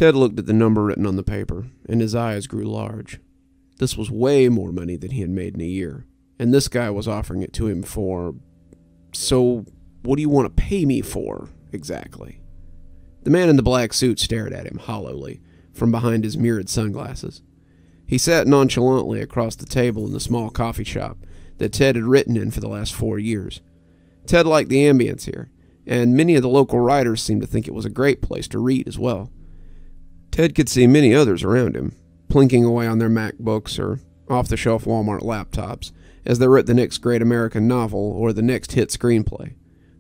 Ted looked at the number written on the paper, and his eyes grew large. This was way more money than he had made in a year, and this guy was offering it to him for... So, what do you want to pay me for, exactly? The man in the black suit stared at him hollowly, from behind his mirrored sunglasses. He sat nonchalantly across the table in the small coffee shop that Ted had written in for the last 4 years. Ted liked the ambience here, and many of the local writers seemed to think it was a great place to read as well. Ted could see many others around him, plinking away on their MacBooks or off-the-shelf Walmart laptops as they wrote the next great American novel or the next hit screenplay.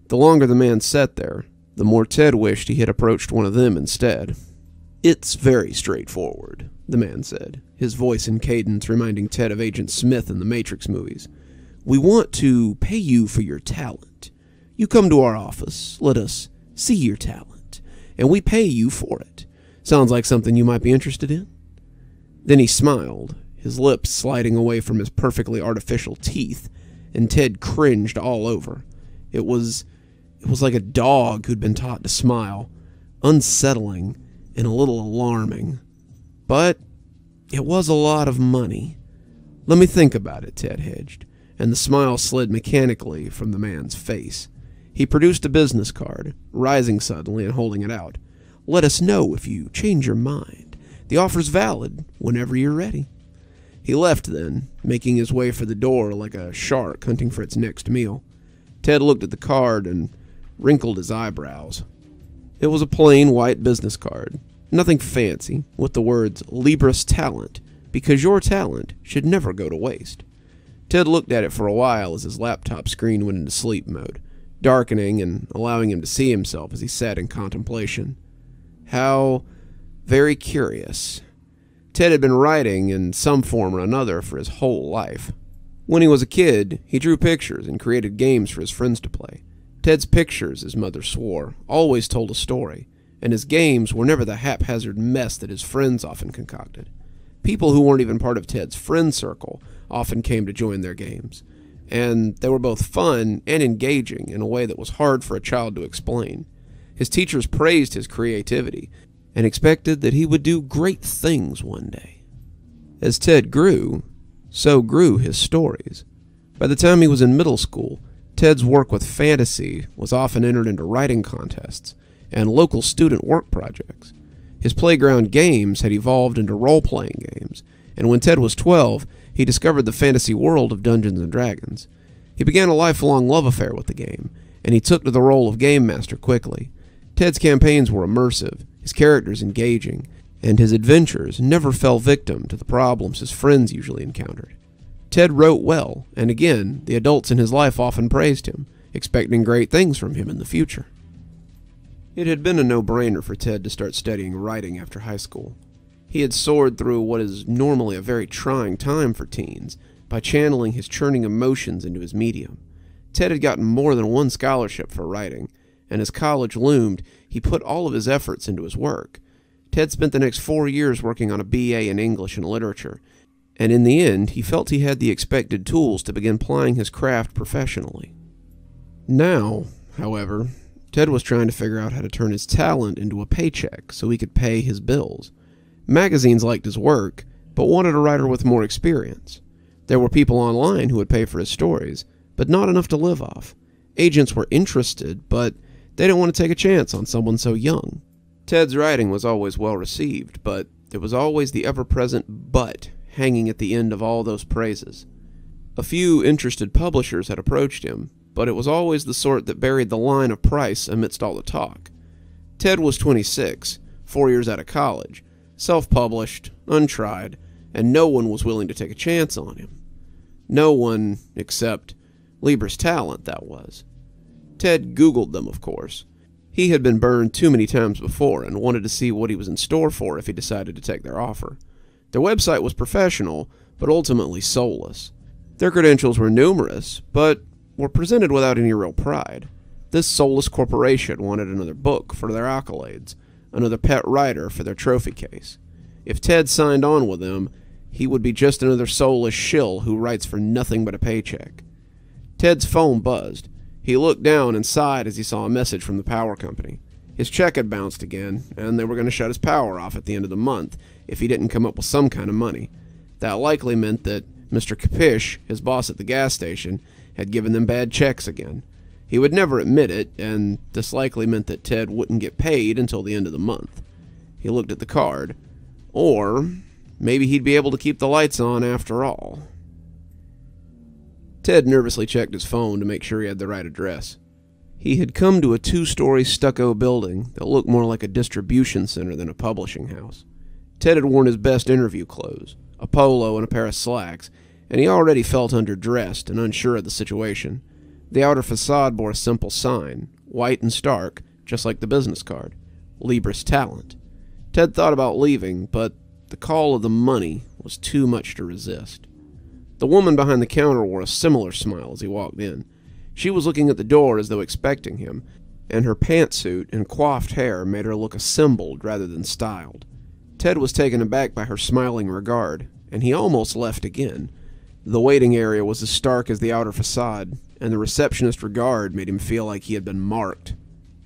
The longer the man sat there, the more Ted wished he had approached one of them instead. "It's very straightforward," the man said, his voice in cadence reminding Ted of Agent Smith in the Matrix movies. "We want to pay you for your talent. You come to our office, let us see your talent, and we pay you for it. Sounds like something you might be interested in?" Then he smiled, his lips sliding away from his perfectly artificial teeth, and Ted cringed all over. It was like a dog who'd been taught to smile, unsettling and a little alarming. But it was a lot of money. "Let me think about it," Ted hedged, and the smile slid mechanically from the man's face. He produced a business card, rising suddenly and holding it out. "Let us know if you change your mind. The offer's valid whenever you're ready." He left then, making his way for the door like a shark hunting for its next meal. Ted looked at the card and wrinkled his eyebrows. It was a plain white business card, nothing fancy, with the words "Libris Talent," because your talent should never go to waste. Ted looked at it for a while as his laptop screen went into sleep mode, darkening and allowing him to see himself as he sat in contemplation. How very curious. Ted had been writing in some form or another for his whole life. When he was a kid, he drew pictures and created games for his friends to play. Ted's pictures, his mother swore, always told a story, and his games were never the haphazard mess that his friends often concocted. People who weren't even part of Ted's friend circle often came to join their games, and they were both fun and engaging in a way that was hard for a child to explain. His teachers praised his creativity and expected that he would do great things one day. As Ted grew, so grew his stories. By the time he was in middle school, Ted's work with fantasy was often entered into writing contests and local student work projects. His playground games had evolved into role-playing games, and when Ted was 12, he discovered the fantasy world of Dungeons & Dragons. He began a lifelong love affair with the game, and he took to the role of game master quickly. Ted's campaigns were immersive, his characters engaging, and his adventures never fell victim to the problems his friends usually encountered. Ted wrote well, and again, the adults in his life often praised him, expecting great things from him in the future. It had been a no-brainer for Ted to start studying writing after high school. He had soared through what is normally a very trying time for teens by channeling his churning emotions into his medium. Ted had gotten more than one scholarship for writing, and as college loomed, he put all of his efforts into his work. Ted spent the next 4 years working on a BA in English and Literature, and in the end, he felt he had the expected tools to begin plying his craft professionally. Now, however, Ted was trying to figure out how to turn his talent into a paycheck so he could pay his bills. Magazines liked his work, but wanted a writer with more experience. There were people online who would pay for his stories, but not enough to live off. Agents were interested, but they didn't want to take a chance on someone so young. Ted's writing was always well received, but there was always the ever-present "but" hanging at the end of all those praises. A few interested publishers had approached him, but it was always the sort that buried the line of price amidst all the talk. Ted was 26, 4 years out of college, self-published, untried, and no one was willing to take a chance on him. No one except Libris Talent, that was. Ted Googled them, of course. He had been burned too many times before and wanted to see what he was in store for if he decided to take their offer. Their website was professional, but ultimately soulless. Their credentials were numerous, but were presented without any real pride. This soulless corporation wanted another book for their accolades, another pet writer for their trophy case. If Ted signed on with them, he would be just another soulless shill who writes for nothing but a paycheck. Ted's phone buzzed. He looked down and sighed as he saw a message from the power company. His check had bounced again, and they were going to shut his power off at the end of the month if he didn't come up with some kind of money. That likely meant that Mr. Capish, his boss at the gas station, had given them bad checks again. He would never admit it, and this likely meant that Ted wouldn't get paid until the end of the month. He looked at the card. Or maybe he'd be able to keep the lights on after all. Ted nervously checked his phone to make sure he had the right address. He had come to a 2-story stucco building that looked more like a distribution center than a publishing house. Ted had worn his best interview clothes, a polo and a pair of slacks, and he already felt underdressed and unsure of the situation. The outer facade bore a simple sign, white and stark, just like the business card, Libris Talent. Ted thought about leaving, but the call of the money was too much to resist. The woman behind the counter wore a similar smile as he walked in. She was looking at the door as though expecting him, and her pantsuit and coiffed hair made her look assembled rather than styled. Ted was taken aback by her smiling regard, and he almost left again. The waiting area was as stark as the outer facade, and the receptionist's regard made him feel like he had been marked.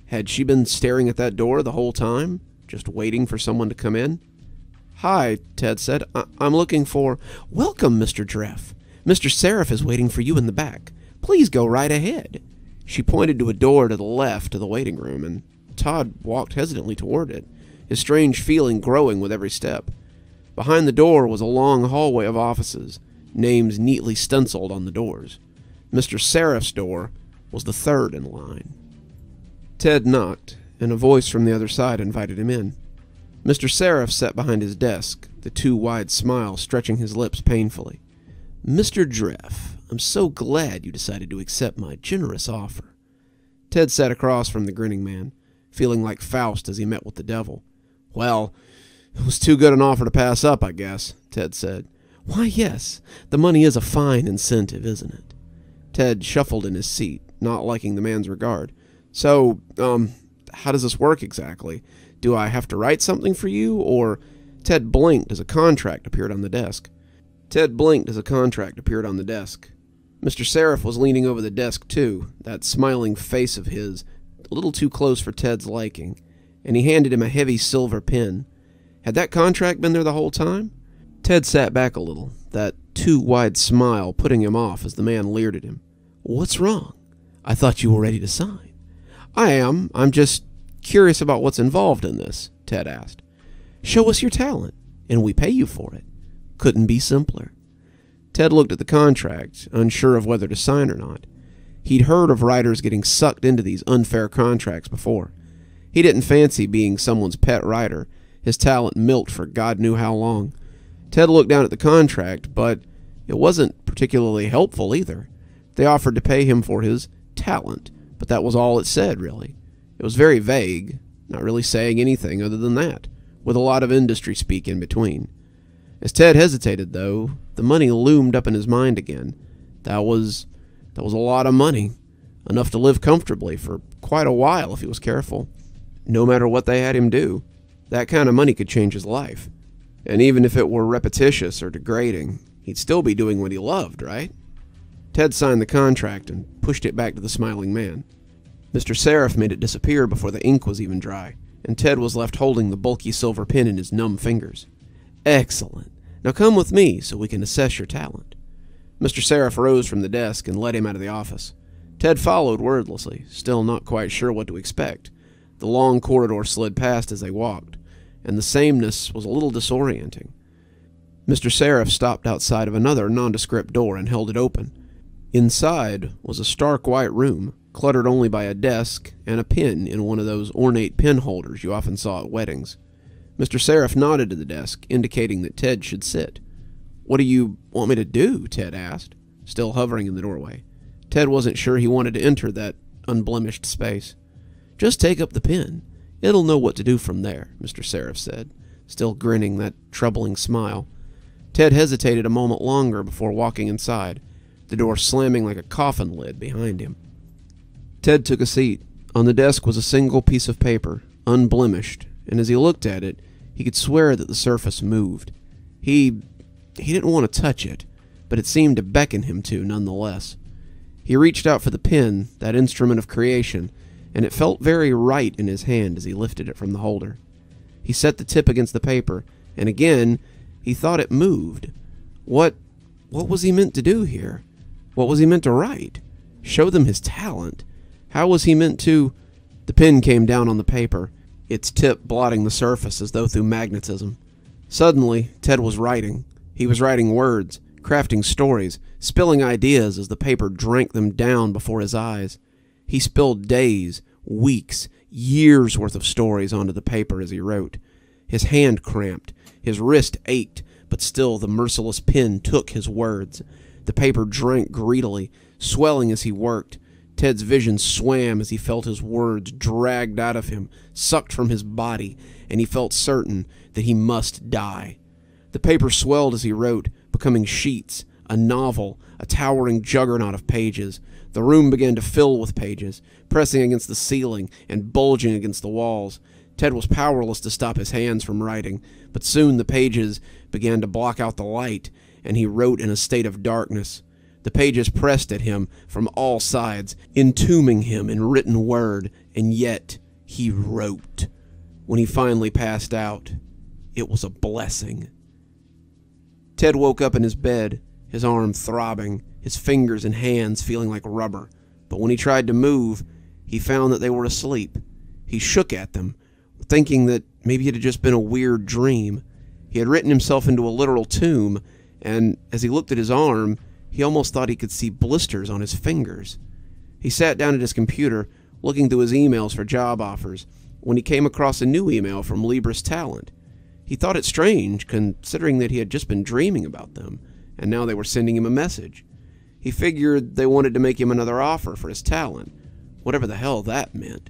Had she been staring at that door the whole time, just waiting for someone to come in? "Hi," Ted said. I'm looking for—" "Welcome, Mr. Sereph. Mr. Sereph is waiting for you in the back. Please go right ahead." She pointed to a door to the left of the waiting room, and Todd walked hesitantly toward it, his strange feeling growing with every step. Behind the door was a long hallway of offices, names neatly stenciled on the doors. Mr. Sereph's door was the third in line. Ted knocked, and a voice from the other side invited him in. Mr. Sereph sat behind his desk, the too wide smile stretching his lips painfully. "Mr. Sereph, I'm so glad you decided to accept my generous offer." Ted sat across from the grinning man, feeling like Faust as he met with the devil. "Well, it was too good an offer to pass up, I guess," Ted said. "Why, yes, the money is a fine incentive, isn't it?" Ted shuffled in his seat, not liking the man's regard. "So, how does this work exactly? Do I have to write something for you, or—" Ted blinked as a contract appeared on the desk. Mr. Sereph was leaning over the desk, too, that smiling face of his, a little too close for Ted's liking, and he handed him a heavy silver pen. Had that contract been there the whole time? Ted sat back a little, that too wide smile putting him off as the man leered at him. "What's wrong? I thought you were ready to sign." "I am. I'm just curious about what's involved in this," Ted asked. "Show us your talent, and we pay you for it. Couldn't be simpler." Ted looked at the contract, unsure of whether to sign or not. He'd heard of writers getting sucked into these unfair contracts before. He didn't fancy being someone's pet writer, his talent milked for God knew how long. Ted looked down at the contract, but it wasn't particularly helpful either. They offered to pay him for his talent, but that was all it said, really. It was very vague, not really saying anything other than that, with a lot of industry speak in between. As Ted hesitated, though, the money loomed up in his mind again. That was a lot of money, enough to live comfortably for quite a while if he was careful. No matter what they had him do, that kind of money could change his life. And even if it were repetitious or degrading, he'd still be doing what he loved, right? Ted signed the contract and pushed it back to the smiling man. Mr. Sereph made it disappear before the ink was even dry, and Ted was left holding the bulky silver pen in his numb fingers. "Excellent. Now come with me so we can assess your talent." Mr. Sereph rose from the desk and led him out of the office. Ted followed wordlessly, still not quite sure what to expect. The long corridor slid past as they walked, and the sameness was a little disorienting. Mr. Sereph stopped outside of another nondescript door and held it open. Inside was a stark white room, cluttered only by a desk and a pin in one of those ornate pin holders you often saw at weddings. Mr. Sereph nodded to the desk, indicating that Ted should sit. "What do you want me to do?" Ted asked, still hovering in the doorway. Ted wasn't sure he wanted to enter that unblemished space. "Just take up the pen. It'll know what to do from there," Mr. Sereph said, still grinning that troubling smile. Ted hesitated a moment longer before walking inside, the door slamming like a coffin lid behind him. Ted took a seat. On the desk was a single piece of paper, unblemished, and as he looked at it, he could swear that the surface moved. He didn't want to touch it, but it seemed to beckon him to nonetheless. He reached out for the pen, that instrument of creation, and it felt very right in his hand as he lifted it from the holder. He set the tip against the paper, and again, he thought it moved. What was he meant to do here? What was he meant to write? Show them his talent? How was he meant to... The pen came down on the paper, its tip blotting the surface as though through magnetism. Suddenly, Ted was writing. He was writing words, crafting stories, spilling ideas as the paper drank them down before his eyes. He spilled days, weeks, years' worth of stories onto the paper as he wrote. His hand cramped, his wrist ached, but still the merciless pen took his words. The paper drank greedily, swelling as he worked. Ted's vision swam as he felt his words dragged out of him, sucked from his body, and he felt certain that he must die. The paper swelled as he wrote, becoming sheets, a novel, a towering juggernaut of pages. The room began to fill with pages, pressing against the ceiling and bulging against the walls. Ted was powerless to stop his hands from writing, but soon the pages began to block out the light, and he wrote in a state of darkness. The pages pressed at him from all sides, entombing him in written word, and yet he wrote. When he finally passed out, it was a blessing. Ted woke up in his bed, his arm throbbing, his fingers and hands feeling like rubber. But when he tried to move, he found that they were asleep. He shook at them, thinking that maybe it had just been a weird dream. He had written himself into a literal tomb, and as he looked at his arm, he almost thought he could see blisters on his fingers. He sat down at his computer, looking through his emails for job offers, when he came across a new email from Libris Talent. He thought it strange, considering that he had just been dreaming about them, and now they were sending him a message. He figured they wanted to make him another offer for his talent, whatever the hell that meant.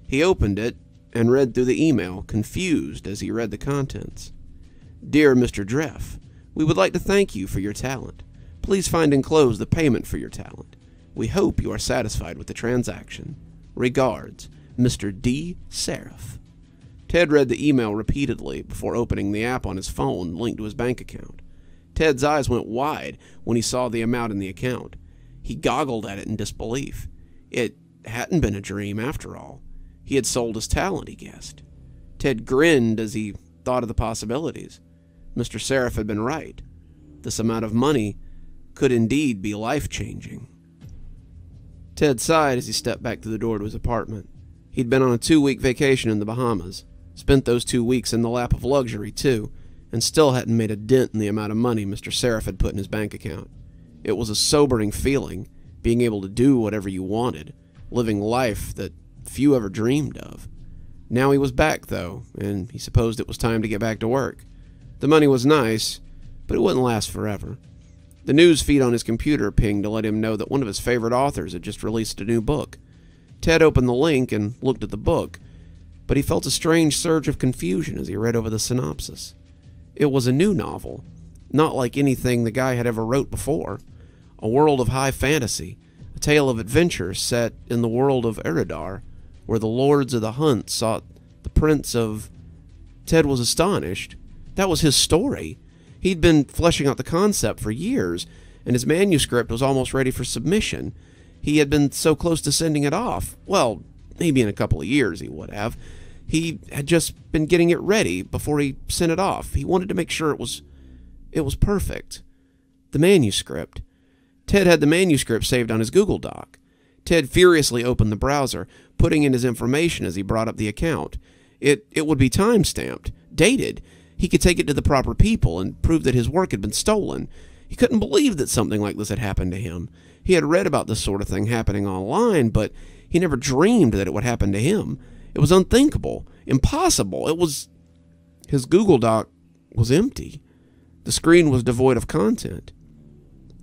He opened it and read through the email, confused as he read the contents. Dear Mr. Dreff, we would like to thank you for your talent. Please find enclosed the payment for your talent. We hope you are satisfied with the transaction. Regards, Mr. D. Sereph. Ted read the email repeatedly before opening the app on his phone linked to his bank account. Ted's eyes went wide when he saw the amount in the account. He goggled at it in disbelief. It hadn't been a dream after all. He had sold his talent, he guessed. Ted grinned as he thought of the possibilities. Mr. Sereph had been right. This amount of money could indeed be life-changing. Ted sighed as he stepped back through the door to his apartment. He'd been on a 2-week vacation in the Bahamas, spent those 2 weeks in the lap of luxury, too, and still hadn't made a dent in the amount of money Mr. Sereph had put in his bank account. It was a sobering feeling, being able to do whatever you wanted, living life that few ever dreamed of. Now he was back, though, and he supposed it was time to get back to work. The money was nice, but it wouldn't last forever. The news feed on his computer pinged to let him know that one of his favorite authors had just released a new book. Ted opened the link and looked at the book, but he felt a strange surge of confusion as he read over the synopsis. It was a new novel, not like anything the guy had ever wrote before. A world of high fantasy, a tale of adventure set in the world of Eridar, where the lords of the hunt sought the prince of... Ted was astonished. That was his story. He'd been fleshing out the concept for years, and his manuscript was almost ready for submission. He had been so close to sending it off. Well, maybe in a couple of years he would have. He had just been getting it ready before he sent it off. He wanted to make sure it was perfect. The manuscript. Ted had the manuscript saved on his Google Doc. Ted furiously opened the browser, putting in his information as he brought up the account. It would be time-stamped, dated. He could take it to the proper people and prove that his work had been stolen. He couldn't believe that something like this had happened to him. He had read about this sort of thing happening online, but he never dreamed that it would happen to him. It was unthinkable, impossible. His Google Doc was empty. The screen was devoid of content.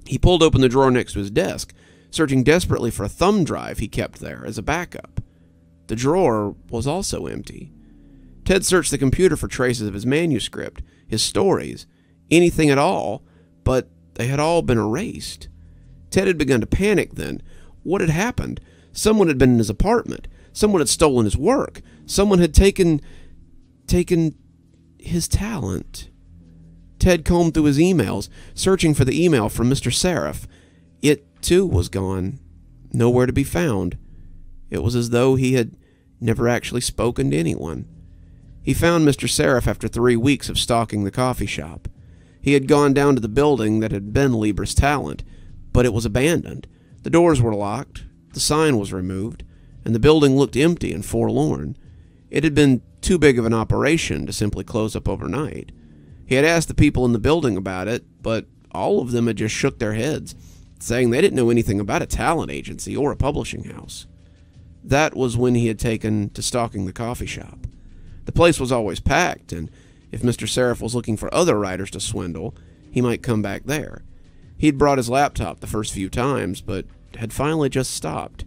He pulled open the drawer next to his desk, searching desperately for a thumb drive he kept there as a backup. The drawer was also empty. Ted searched the computer for traces of his manuscript, his stories, anything at all, but they had all been erased. Ted had begun to panic then. What had happened? Someone had been in his apartment. Someone had stolen his work. Someone had taken his talent. Ted combed through his emails, searching for the email from Mr. Sereph. It, too, was gone. Nowhere to be found. It was as though he had never actually spoken to anyone. He found Mr. Sereph after 3 weeks of stalking the coffee shop. He had gone down to the building that had been Lieber's Talent, but it was abandoned. The doors were locked, the sign was removed, and the building looked empty and forlorn. It had been too big of an operation to simply close up overnight. He had asked the people in the building about it, but all of them had just shook their heads, saying they didn't know anything about a talent agency or a publishing house. That was when he had taken to stalking the coffee shop. The place was always packed, and if Mr. Sereph was looking for other writers to swindle, he might come back there. He'd brought his laptop the first few times, but had finally just stopped.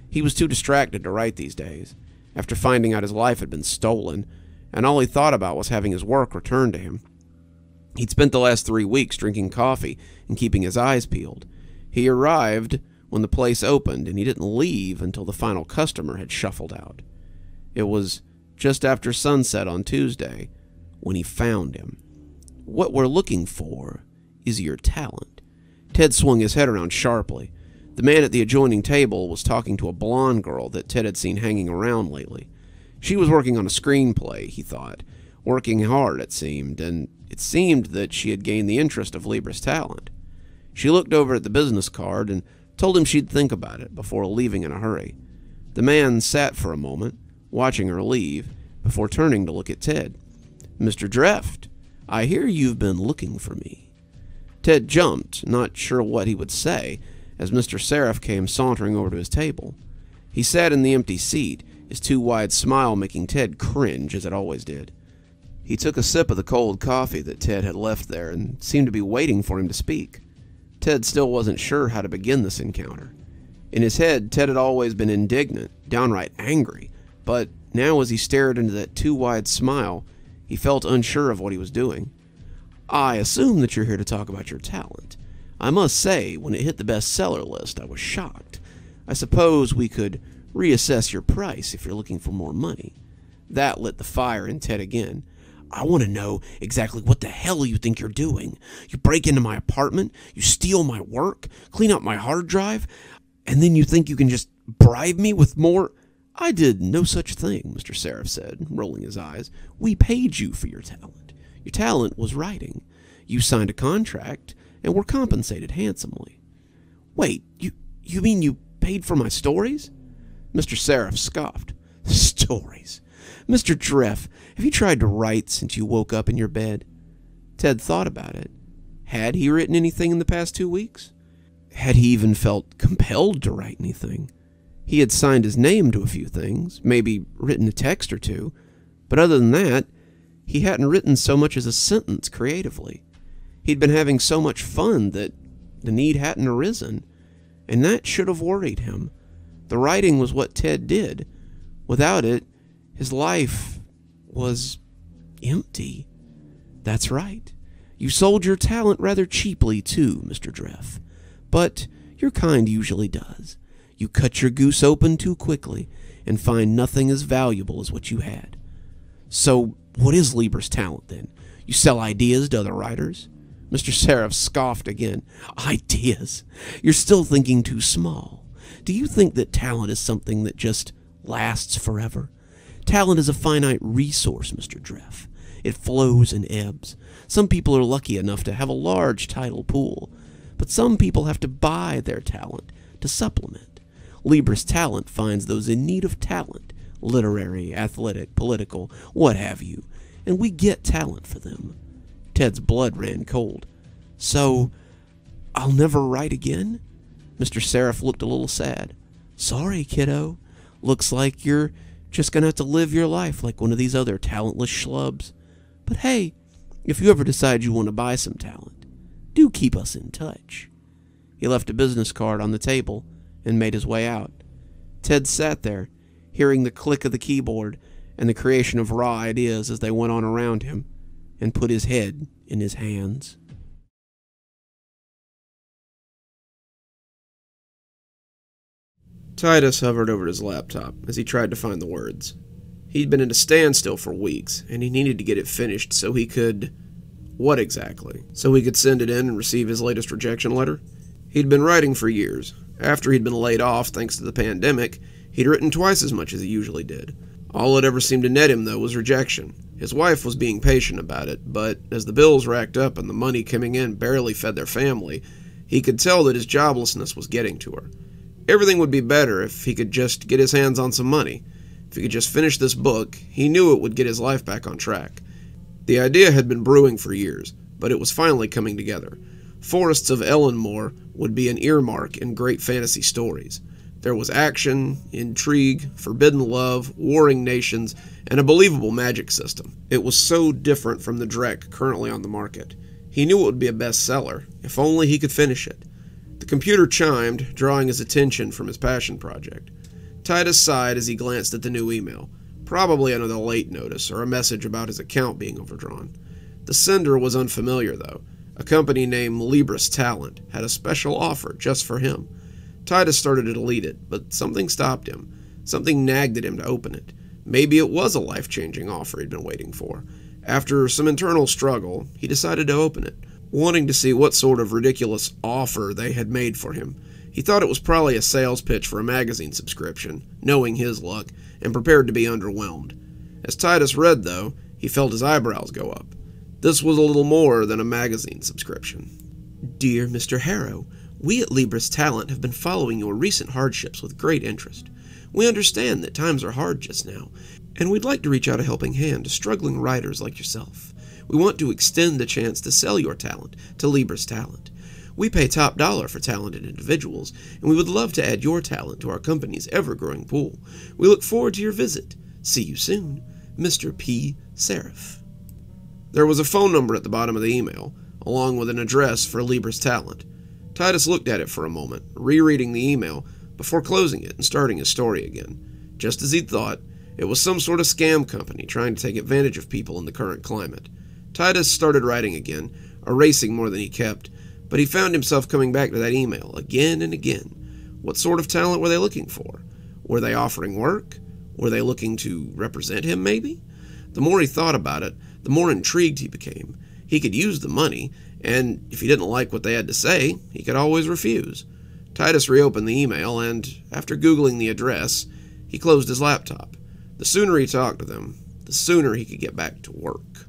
He was too distracted to write these days, after finding out his life had been stolen, and all he thought about was having his work returned to him. He'd spent the last 3 weeks drinking coffee and keeping his eyes peeled. He arrived when the place opened, and he didn't leave until the final customer had shuffled out. It was just after sunset on Tuesday when he found him. "What we're looking for is your talent." Ted swung his head around sharply. The man at the adjoining table was talking to a blonde girl that Ted had seen hanging around lately. She was working on a screenplay, he thought. Working hard, it seemed, and it seemed that she had gained the interest of Lieber's Talent. She looked over at the business card and told him she'd think about it before leaving in a hurry. The man sat for a moment, watching her leave, before turning to look at Ted. "Mr. Dreft, I hear you've been looking for me." Ted jumped, not sure what he would say, as Mr. Sereph came sauntering over to his table. He sat in the empty seat, his too wide smile making Ted cringe, as it always did. He took a sip of the cold coffee that Ted had left there and seemed to be waiting for him to speak. Ted still wasn't sure how to begin this encounter. In his head, Ted had always been indignant, downright angry, but now as he stared into that too wide smile, he felt unsure of what he was doing. "I assume that you're here to talk about your talent. I must say, when it hit the bestseller list, I was shocked. I suppose we could reassess your price if you're looking for more money." That lit the fire in Ted again. "I want to know exactly what the hell you think you're doing. You break into my apartment, you steal my work, clean up my hard drive, and then you think you can just bribe me with more—" "I did no such thing," Mr. Sereph said, rolling his eyes. "We paid you for your talent. Your talent was writing. You signed a contract and were compensated handsomely." "Wait, you mean you paid for my stories?" Mr. Sereph scoffed. "Stories? Mr. Dreft, have you tried to write since you woke up in your bed?" Ted thought about it. Had he written anything in the past 2 weeks? Had he even felt compelled to write anything? He had signed his name to a few things, maybe written a text or two, but other than that, he hadn't written so much as a sentence creatively. He'd been having so much fun that the need hadn't arisen, and that should have worried him. The writing was what Ted did. Without it, his life was empty. "That's right. You sold your talent rather cheaply, too, Mr. Dreft. But your kind usually does. You cut your goose open too quickly and find nothing as valuable as what you had." "So what is Lieber's Talent, then? You sell ideas to other writers?" Mr. Sereph scoffed again. "Ideas? You're still thinking too small. Do you think that talent is something that just lasts forever? Talent is a finite resource, Mr. Dreft. It flows and ebbs. Some people are lucky enough to have a large tidal pool, but some people have to buy their talent to supplement. Lieber's Talent finds those in need of talent, literary, athletic, political, what have you, and we get talent for them." Ted's blood ran cold. "So, I'll never write again?" Mr. Sereph looked a little sad. "Sorry, kiddo. Looks like you're just gonna have to live your life like one of these other talentless schlubs. But hey, if you ever decide you want to buy some talent, do keep us in touch." He left a business card on the table and made his way out. Ted sat there, hearing the click of the keyboard and the creation of raw ideas as they went on around him, and put his head in his hands. Titus hovered over his laptop as he tried to find the words. He'd been at a standstill for weeks, and he needed to get it finished so he could... What exactly? So he could send it in and receive his latest rejection letter? He'd been writing for years. After he'd been laid off thanks to the pandemic, He'd written twice as much as he usually did. All it ever seemed to net him, though, was rejection. His wife was being patient about it, but as the bills racked up and the money coming in barely fed their family, he could tell that his joblessness was getting to her. Everything would be better if he could just get his hands on some money. If he could just finish this book, he knew it would get his life back on track. The idea had been brewing for years, but it was finally coming together. Forests of Ellenmore would be an earmark in great fantasy stories. There was action, intrigue, forbidden love, warring nations, and a believable magic system. It was so different from the Drek currently on the market. He knew it would be a bestseller, if only he could finish it. The computer chimed, drawing his attention from his passion project. Titus sighed as he glanced at the new email. Probably another late notice, or a message about his account being overdrawn. The sender was unfamiliar, though. A company named Libris Talent had a special offer just for him. Titus started to delete it, but something stopped him. Something nagged at him to open it. Maybe it was a life-changing offer he'd been waiting for. After some internal struggle, he decided to open it, wanting to see what sort of ridiculous offer they had made for him. He thought it was probably a sales pitch for a magazine subscription, knowing his luck, and prepared to be underwhelmed. As Titus read, though, he felt his eyebrows go up. This was a little more than a magazine subscription. Dear Mr. Harrow, we at Libris Talent have been following your recent hardships with great interest. We understand that times are hard just now, and we'd like to reach out a helping hand to struggling writers like yourself. We want to extend the chance to sell your talent to Libris Talent. We pay top dollar for talented individuals, and we would love to add your talent to our company's ever-growing pool. We look forward to your visit. See you soon, Mr. P. Sereph. There was a phone number at the bottom of the email, along with an address for Libris Talent. Titus looked at it for a moment, rereading the email, before closing it and starting his story again. Just as he'd thought, it was some sort of scam company trying to take advantage of people in the current climate. Titus started writing again, erasing more than he kept, but he found himself coming back to that email again and again. What sort of talent were they looking for? Were they offering work? Were they looking to represent him, maybe? The more he thought about it, the more intrigued he became. He could use the money, and if he didn't like what they had to say, he could always refuse. Titus reopened the email, and after Googling the address, he closed his laptop. The sooner he talked to them, the sooner he could get back to work.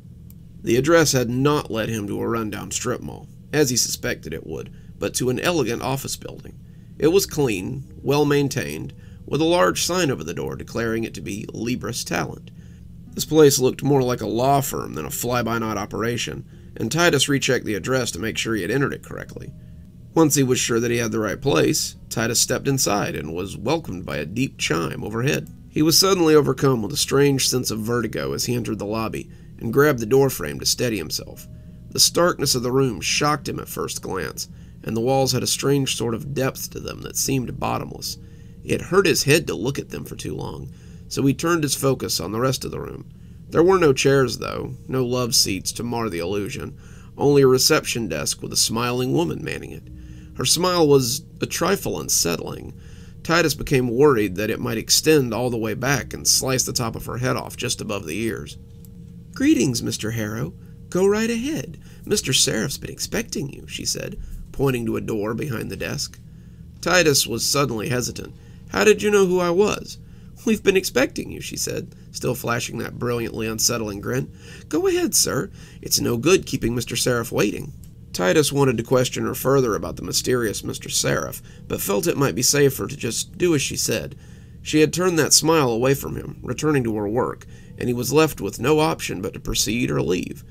The address had not led him to a rundown strip mall, as he suspected it would, but to an elegant office building. It was clean, well-maintained, with a large sign over the door declaring it to be Libris Talent. This place looked more like a law firm than a fly-by-night operation, and Titus rechecked the address to make sure he had entered it correctly. Once he was sure that he had the right place, Titus stepped inside and was welcomed by a deep chime overhead. He was suddenly overcome with a strange sense of vertigo as he entered the lobby and grabbed the doorframe to steady himself. The starkness of the room shocked him at first glance, and the walls had a strange sort of depth to them that seemed bottomless. It hurt his head to look at them for too long, so he turned his focus on the rest of the room. There were no chairs, though, no love seats to mar the illusion, only a reception desk with a smiling woman manning it. Her smile was a trifle unsettling. Titus became worried that it might extend all the way back and slice the top of her head off just above the ears. Greetings, Mr. Harrow. Go right ahead. Mr. Sereph's been expecting you, she said, pointing to a door behind the desk. Titus was suddenly hesitant. How did you know who I was? We've been expecting you, she said, still flashing that brilliantly unsettling grin. Go ahead, sir. It's no good keeping Mr. Sereph waiting. Titus wanted to question her further about the mysterious Mr. Sereph, but felt it might be safer to just do as she said. She had turned that smile away from him, returning to her work, and he was left with no option but to proceed or leave.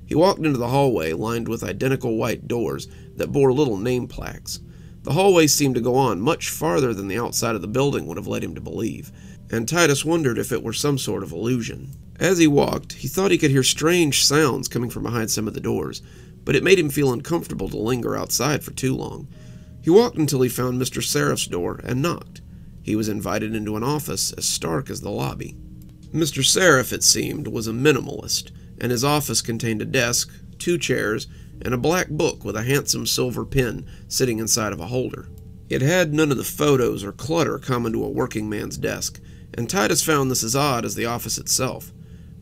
He walked into the hallway lined with identical white doors that bore little name plaques. The hallway seemed to go on much farther than the outside of the building would have led him to believe, and Titus wondered if it were some sort of illusion. As he walked, he thought he could hear strange sounds coming from behind some of the doors, but it made him feel uncomfortable to linger outside for too long. He walked until he found Mr. Sereph's door and knocked. He was invited into an office as stark as the lobby. Mr. Sereph, it seemed, was a minimalist, and his office contained a desk, 2 chairs, and a black book with a handsome silver pen sitting inside of a holder. It had none of the photos or clutter common to a working man's desk, and Titus found this as odd as the office itself.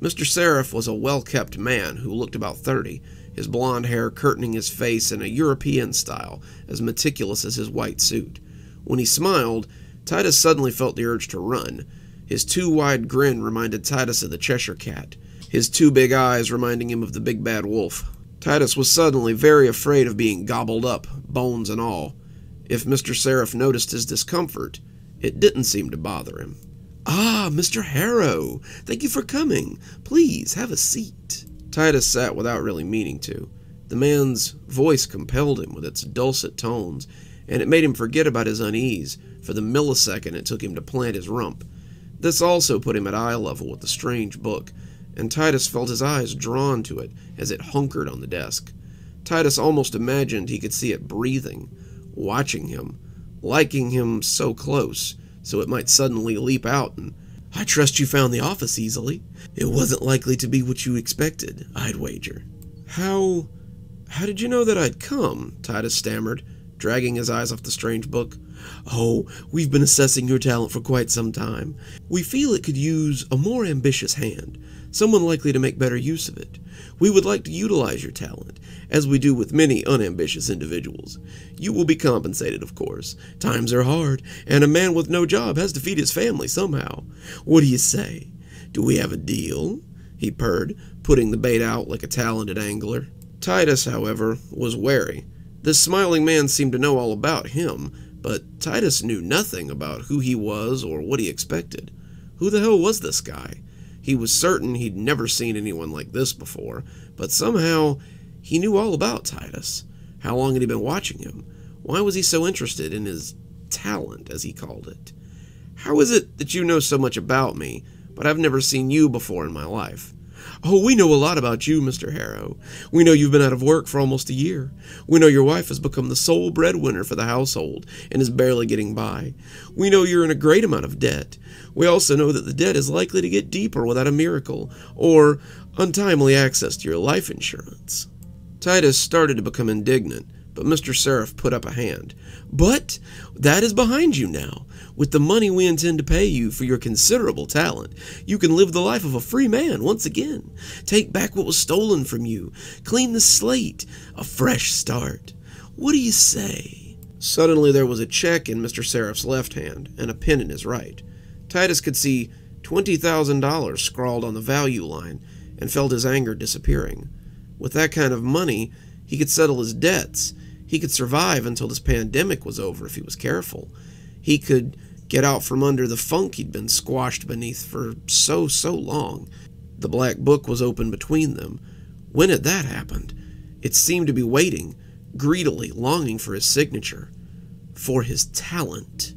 Mr. Sereph was a well-kept man who looked about 30, his blonde hair curtaining his face in a European style, as meticulous as his white suit. When he smiled, Titus suddenly felt the urge to run. His too wide grin reminded Titus of the Cheshire Cat, his two big eyes reminding him of the big bad wolf. Titus was suddenly very afraid of being gobbled up, bones and all. If Mr. Sereph noticed his discomfort, it didn't seem to bother him. "Ah, Mr. Harrow, thank you for coming. Please, have a seat." Titus sat without really meaning to. The man's voice compelled him with its dulcet tones, and it made him forget about his unease for the millisecond it took him to plant his rump. This also put him at eye level with the strange book, and Titus felt his eyes drawn to it as it hunkered on the desk. Titus almost imagined he could see it breathing, watching him, liking him so close, so it might suddenly leap out and, "I trust you found the office easily. It wasn't likely to be what you expected, I'd wager." How did you know that I'd come?" Titus stammered, dragging his eyes off the strange book. "Oh, we've been assessing your talent for quite some time. We feel it could use a more ambitious hand, someone likely to make better use of it. We would like to utilize your talent, as we do with many unambitious individuals. You will be compensated, of course. Times are hard, and a man with no job has to feed his family somehow. What do you say? Do we have a deal?" he purred, putting the bait out like a talented angler. Titus, however, was wary. This smiling man seemed to know all about him, but Titus knew nothing about who he was or what he expected. Who the hell was this guy? He was certain he'd never seen anyone like this before, but somehow he knew all about Titus. How long had he been watching him? Why was he so interested in his talent, as he called it? "How is it that you know so much about me, but I've never seen you before in my life?" "Oh, we know a lot about you, Mr. Harrow. We know you've been out of work for almost a year. We know your wife has become the sole breadwinner for the household and is barely getting by. We know you're in a great amount of debt. We also know that the debt is likely to get deeper without a miracle or untimely access to your life insurance." Titus started to become indignant, but Mr. Sereph put up a hand. "But that is behind you now. With the money we intend to pay you for your considerable talent, you can live the life of a free man once again. Take back what was stolen from you. Clean the slate. A fresh start. What do you say?" Suddenly there was a check in Mr. Sereph's left hand and a pen in his right. Titus could see $20,000 scrawled on the value line and felt his anger disappearing. With that kind of money, he could settle his debts. He could survive until this pandemic was over if he was careful. He could get out from under the funk he'd been squashed beneath for so long. The black book was open between them. When had that happened? It seemed to be waiting, greedily longing for his signature. For his talent.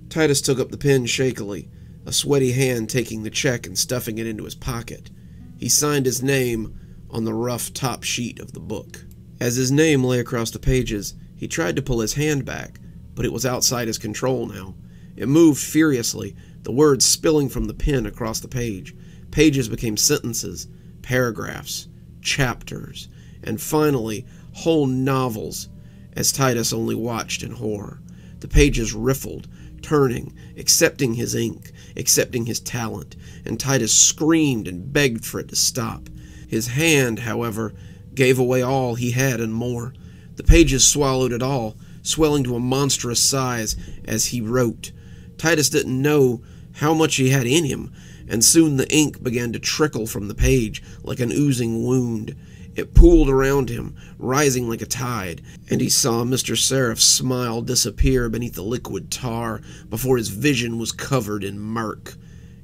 Titus took up the pen shakily, a sweaty hand taking the check and stuffing it into his pocket. He signed his name on the rough top sheet of the book. As his name lay across the pages, he tried to pull his hand back, but it was outside his control now. It moved furiously, the words spilling from the pen across the page. Pages became sentences, paragraphs, chapters, and finally, whole novels, as Titus only watched in horror. The pages riffled, turning, accepting his ink, accepting his talent, and Titus screamed and begged for it to stop. His hand, however, gave away all he had and more. The pages swallowed it all, swelling to a monstrous size as he wrote. Titus didn't know how much he had in him, and soon the ink began to trickle from the page like an oozing wound. It pooled around him, rising like a tide, and he saw Mr. Sereph's smile disappear beneath the liquid tar before his vision was covered in murk.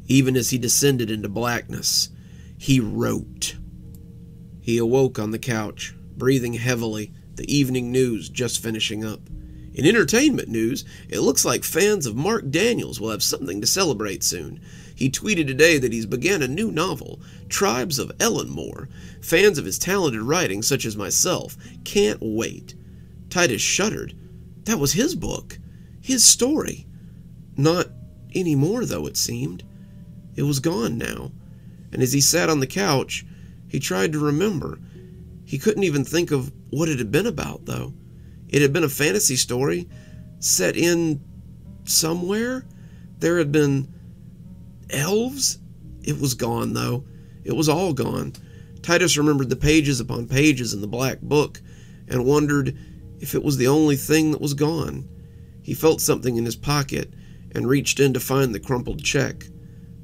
Even as he descended into blackness, he wrote. He awoke on the couch, breathing heavily, the evening news just finishing up. In entertainment news, it looks like fans of Mark Daniels will have something to celebrate soon. He tweeted today that he's began a new novel, Tribes of Ellenmore. Fans of his talented writing, such as myself, can't wait. Titus shuddered. That was his book. His story. Not anymore, though, it seemed. It was gone now. And as he sat on the couch, he tried to remember. He couldn't even think of what it had been about, though. It had been a fantasy story set in somewhere. There had been elves. It was gone, though. It was all gone. Titus remembered the pages upon pages in the black book and wondered if it was the only thing that was gone. He felt something in his pocket and reached in to find the crumpled check,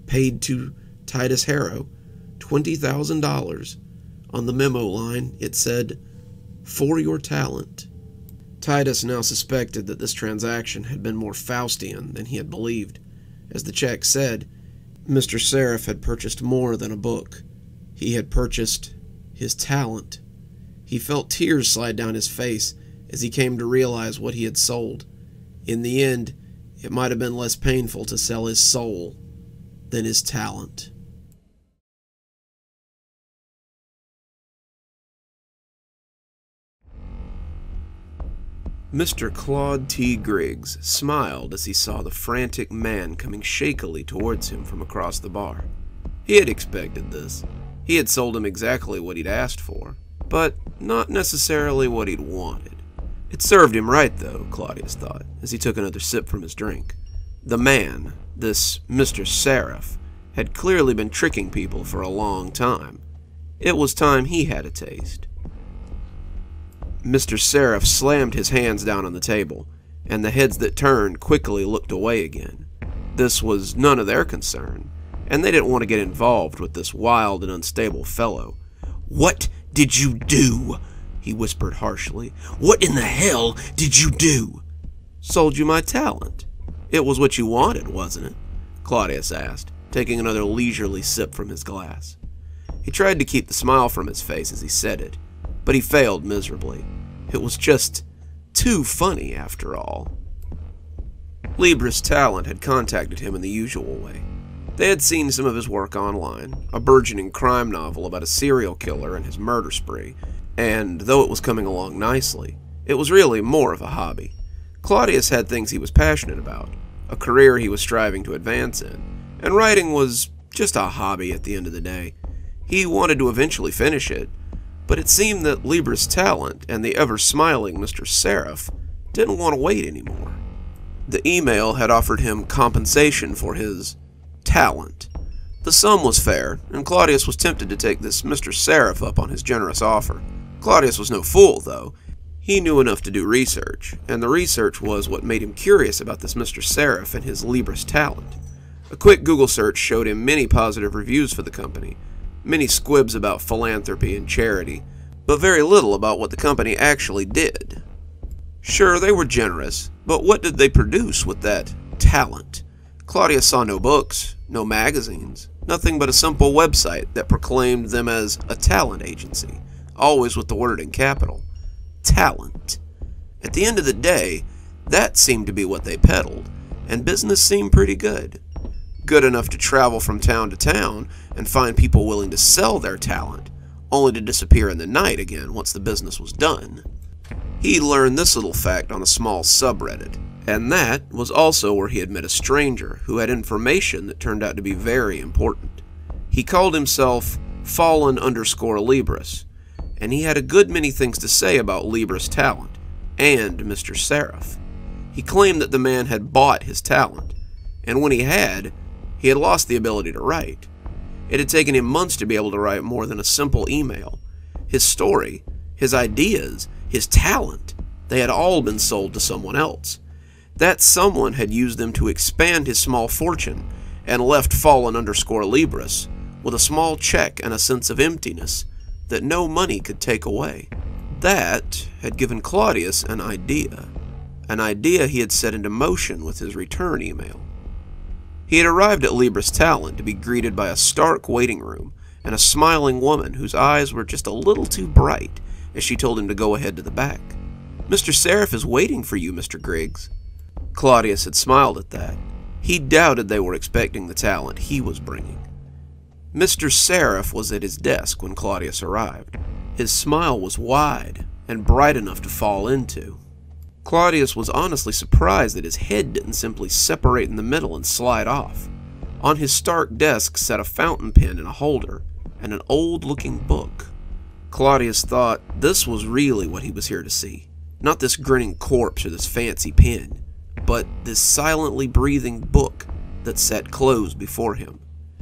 paid to Titus Harrow $20,000. On the memo line, it said, "For your talent." Titus now suspected that this transaction had been more Faustian than he had believed. As the check said, Mr. Sereph had purchased more than a book. He had purchased his talent. He felt tears slide down his face as he came to realize what he had sold. In the end, it might have been less painful to sell his soul than his talent. Mr. Claude T. Griggs smiled as he saw the frantic man coming shakily towards him from across the bar. He had expected this. He had sold him exactly what he'd asked for, but not necessarily what he'd wanted. It served him right, though, Claudius thought, as he took another sip from his drink. The man, this Mr. Sereph, had clearly been tricking people for a long time. It was time he had a taste. Mr. Sereph slammed his hands down on the table, and the heads that turned quickly looked away again. This was none of their concern, and they didn't want to get involved with this wild and unstable fellow. "What did you do?" he whispered harshly. "What in the hell did you do?" "Sold you my talent. It was what you wanted, wasn't it?" Claudius asked, taking another leisurely sip from his glass. He tried to keep the smile from his face as he said it, but he failed miserably. It was just too funny, after all. Libris Talent had contacted him in the usual way. They had seen some of his work online, a burgeoning crime novel about a serial killer and his murder spree, and though it was coming along nicely, it was really more of a hobby. Claudius had things he was passionate about, a career he was striving to advance in, and writing was just a hobby at the end of the day. He wanted to eventually finish it, but it seemed that Libris Talent and the ever-smiling Mr. Sereph didn't want to wait anymore. The email had offered him compensation for his talent. The sum was fair, and Claudius was tempted to take this Mr. Sereph up on his generous offer. Claudius was no fool, though. He knew enough to do research, and the research was what made him curious about this Mr. Sereph and his Libris Talent. A quick Google search showed him many positive reviews for the company, many squibs about philanthropy and charity, but very little about what the company actually did. Sure, they were generous, but what did they produce with that talent? Claudius saw no books, no magazines, nothing but a simple website that proclaimed them as a talent agency, always with the word in capital. Talent. At the end of the day, that seemed to be what they peddled, and business seemed pretty good. Good enough to travel from town to town and find people willing to sell their talent, only to disappear in the night again once the business was done. He learned this little fact on a small subreddit, and that was also where he had met a stranger who had information that turned out to be very important. He called himself Fallen_Libris, and he had a good many things to say about Libris Talent and Mr. Sereph. He claimed that the man had bought his talent, and when he had lost the ability to write. It had taken him months to be able to write more than a simple email. His story, his ideas, his talent, they had all been sold to someone else. That someone had used them to expand his small fortune and left Fallen_Libris with a small check and a sense of emptiness that no money could take away. That had given Claudius an idea he had set into motion with his return email. He had arrived at Libris Talent to be greeted by a stark waiting room and a smiling woman whose eyes were just a little too bright as she told him to go ahead to the back. "Mr. Sereph is waiting for you, Mr. Griggs." Claudius had smiled at that. He doubted they were expecting the talent he was bringing. Mr. Sereph was at his desk when Claudius arrived. His smile was wide and bright enough to fall into. Claudius was honestly surprised that his head didn't simply separate in the middle and slide off. On his stark desk sat a fountain pen in a holder and an old-looking book. Claudius thought this was really what he was here to see. Not this grinning corpse or this fancy pen, but this silently breathing book that sat closed before him.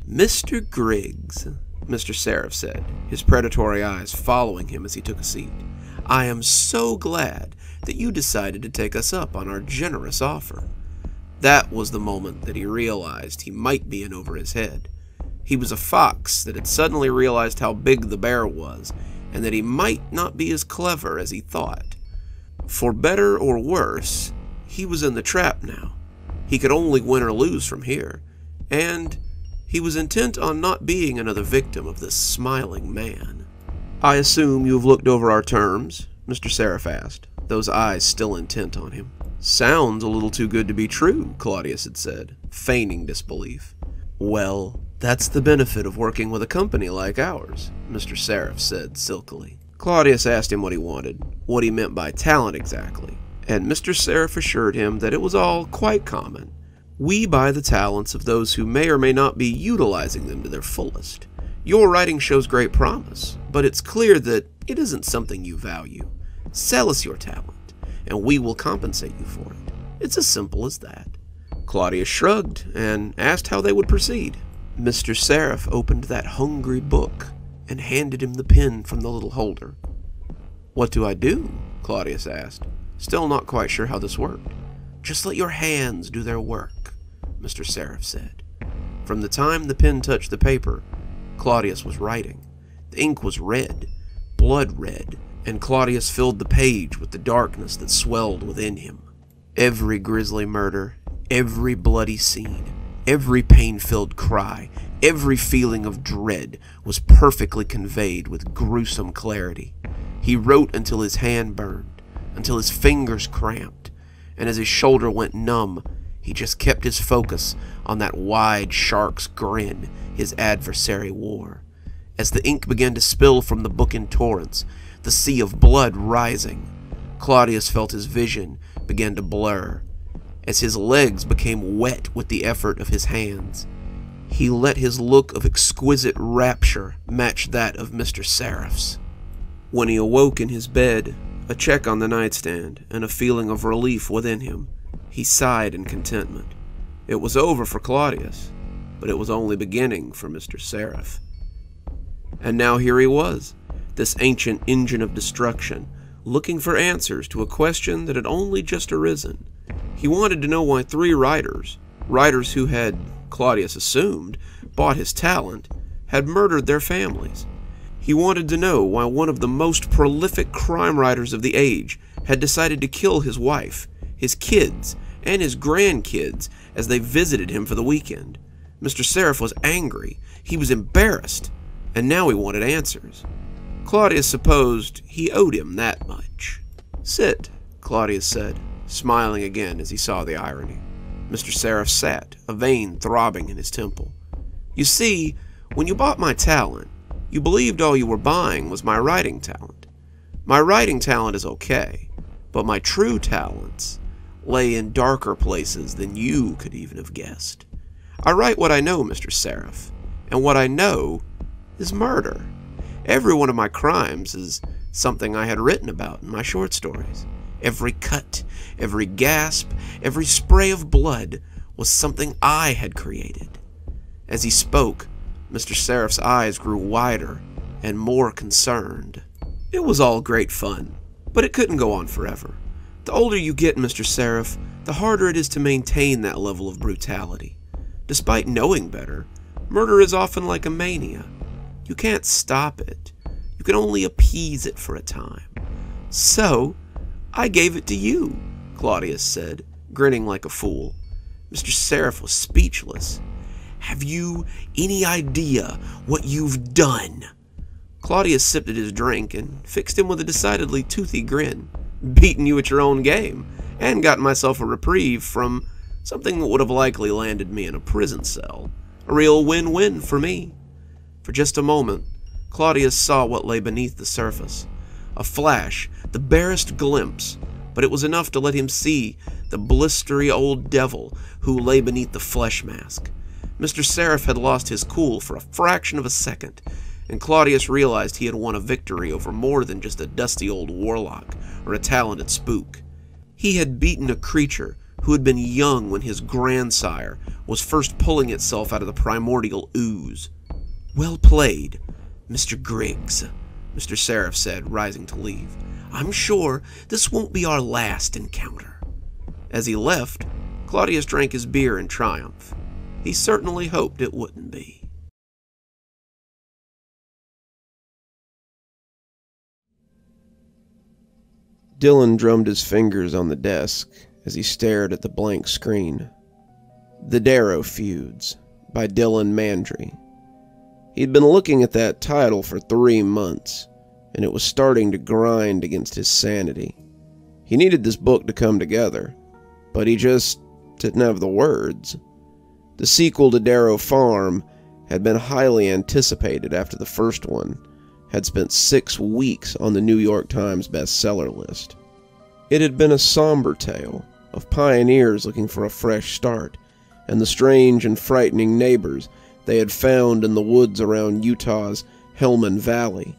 "Mr. Griggs," Mr. Sereph said, his predatory eyes following him as he took a seat, "I am so glad that you decided to take us up on our generous offer. That was the moment that he realized he might be in over his head. He was a fox that had suddenly realized how big the bear was, and that he might not be as clever as he thought. For better or worse, he was in the trap now. He could only win or lose from here, and he was intent on not being another victim of this smiling man. "I assume you have looked over our terms?" Mr. Sereph asked, those eyes still intent on him. "Sounds a little too good to be true," Claudius had said, feigning disbelief. "Well, that's the benefit of working with a company like ours," Mr. Sereph said silkily. Claudius asked him what he wanted, what he meant by talent exactly, and Mr. Sereph assured him that it was all quite common. "We buy the talents of those who may or may not be utilizing them to their fullest. Your writing shows great promise, but it's clear that it isn't something you value. Sell us your talent, and we will compensate you for it. It's as simple as that." Claudius shrugged and asked how they would proceed. Mr. Sereph opened that hungry book and handed him the pen from the little holder. "What do I do?" Claudius asked, still not quite sure how this worked. "Just let your hands do their work," Mr. Sereph said. From the time the pen touched the paper, Claudius was writing. The ink was red, blood red, and Claudius filled the page with the darkness that swelled within him. Every grisly murder, every bloody scene, every pain-filled cry, every feeling of dread was perfectly conveyed with gruesome clarity. He wrote until his hand burned, until his fingers cramped, and as his shoulder went numb, he just kept his focus on that wide shark's grin his adversary wore. As the ink began to spill from the book in torrents, the sea of blood rising, Claudius felt his vision begin to blur. As his legs became wet with the effort of his hands, he let his look of exquisite rapture match that of Mr. Sereph's. When he awoke in his bed, a check on the nightstand, and a feeling of relief within him, he sighed in contentment. It was over for Claudius, but it was only beginning for Mr. Sereph. And now here he was, this ancient engine of destruction, looking for answers to a question that had only just arisen. He wanted to know why 3 writers who had, Claudius assumed, bought his talent, had murdered their families. He wanted to know why one of the most prolific crime writers of the age had decided to kill his wife, his kids, and his grandkids as they visited him for the weekend. Mr. Sereph was angry, he was embarrassed, and now he wanted answers. Claudius supposed he owed him that much. "Sit," Claudius said, smiling again as he saw the irony. Mr. Sereph sat, a vein throbbing in his temple. "You see, when you bought my talent, you believed all you were buying was my writing talent. My writing talent is okay, but my true talents lay in darker places than you could even have guessed. I write what I know, Mr. Sereph, and what I know is murder. Every one of my crimes is something I had written about in my short stories. Every cut, every gasp, every spray of blood was something I had created." As he spoke, Mr. Sereph's eyes grew wider and more concerned. It was all great fun, but it couldn't go on forever. The older you get, Mr. Sereph, the harder it is to maintain that level of brutality. Despite knowing better, murder is often like a mania. You can't stop it. You can only appease it for a time. "So, I gave it to you," Claudius said, grinning like a fool. Mr. Sereph was speechless. "Have you any idea what you've done?" Claudius sipped at his drink and fixed him with a decidedly toothy grin. "Beaten you at your own game, and gotten myself a reprieve from something that would have likely landed me in a prison cell. A real win-win for me." For just a moment, Claudius saw what lay beneath the surface. A flash, the barest glimpse, but it was enough to let him see the blistery old devil who lay beneath the flesh mask. Mr. Sereph had lost his cool for a fraction of a second, and Claudius realized he had won a victory over more than just a dusty old warlock or a talented spook. He had beaten a creature who had been young when his grandsire was first pulling itself out of the primordial ooze. "Well played, Mr. Griggs," Mr. Sereph said, rising to leave. "I'm sure this won't be our last encounter." As he left, Claudius drank his beer in triumph. He certainly hoped it wouldn't be. Dylan drummed his fingers on the desk as he stared at the blank screen. The Darrow Feuds by Dylan Mandry. He'd been looking at that title for 3 months, and it was starting to grind against his sanity. He needed this book to come together, but he just didn't have the words. The sequel to Darrow Farm had been highly anticipated after the first one had spent 6 weeks on the New York Times bestseller list. It had been a somber tale of pioneers looking for a fresh start, and the strange and frightening neighbors they had found in the woods around Utah's Helman Valley.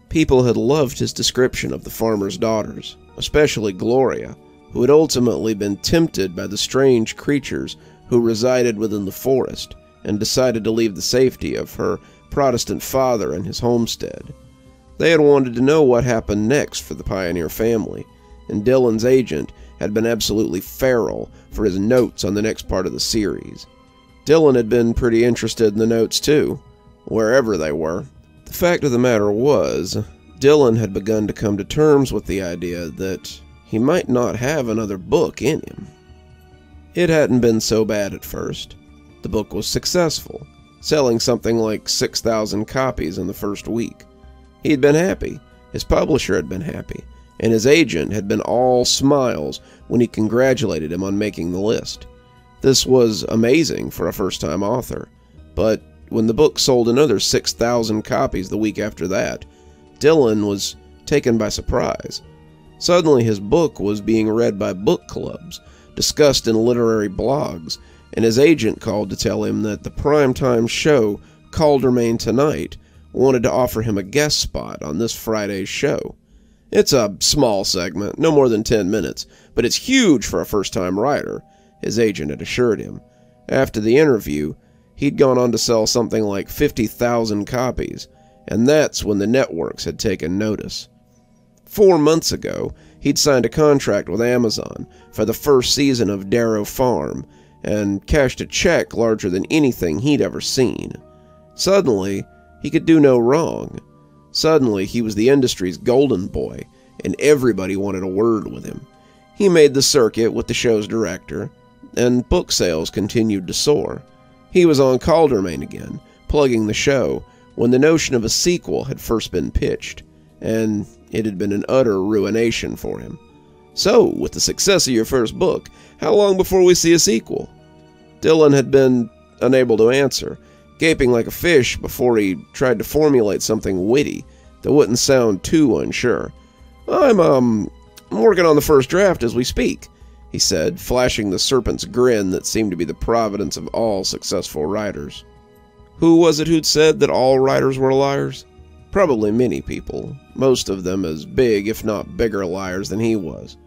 People had loved his description of the farmer's daughters, especially Gloria, who had ultimately been tempted by the strange creatures who resided within the forest and decided to leave the safety of her Protestant father and his homestead. They had wanted to know what happened next for the pioneer family, and Dylan's agent had been absolutely feral for his notes on the next part of the series. Dylan had been pretty interested in the notes too, wherever they were. The fact of the matter was, Dylan had begun to come to terms with the idea that he might not have another book in him. It hadn't been so bad at first. The book was successful, selling something like 6,000 copies in the first week. He had been happy, his publisher had been happy, and his agent had been all smiles when he congratulated him on making the list. This was amazing for a first-time author, but when the book sold another 6,000 copies the week after that, Dylan was taken by surprise. Suddenly his book was being read by book clubs, discussed in literary blogs, and his agent called to tell him that the primetime show Caldermain Tonight wanted to offer him a guest spot on this Friday's show. It's a small segment, no more than 10 minutes, but it's huge for a first-time writer, his agent had assured him. After the interview, he'd gone on to sell something like 50,000 copies, and that's when the networks had taken notice. 4 months ago, he'd signed a contract with Amazon for the first season of Darrow Farm, and cashed a check larger than anything he'd ever seen. Suddenly, he could do no wrong. Suddenly, he was the industry's golden boy, and everybody wanted a word with him. He made the circuit with the show's director, and book sales continued to soar. He was on Caldermain again, plugging the show, when the notion of a sequel had first been pitched, and it had been an utter ruination for him. "So, with the success of your first book, how long before we see a sequel?" Dylan had been unable to answer, gaping like a fish before he tried to formulate something witty that wouldn't sound too unsure. I'm working on the first draft as we speak," he said, flashing the serpent's grin that seemed to be the providence of all successful writers. Who was it who'd said that all writers were liars? Probably many people, most of them as big, if not bigger liars than he was.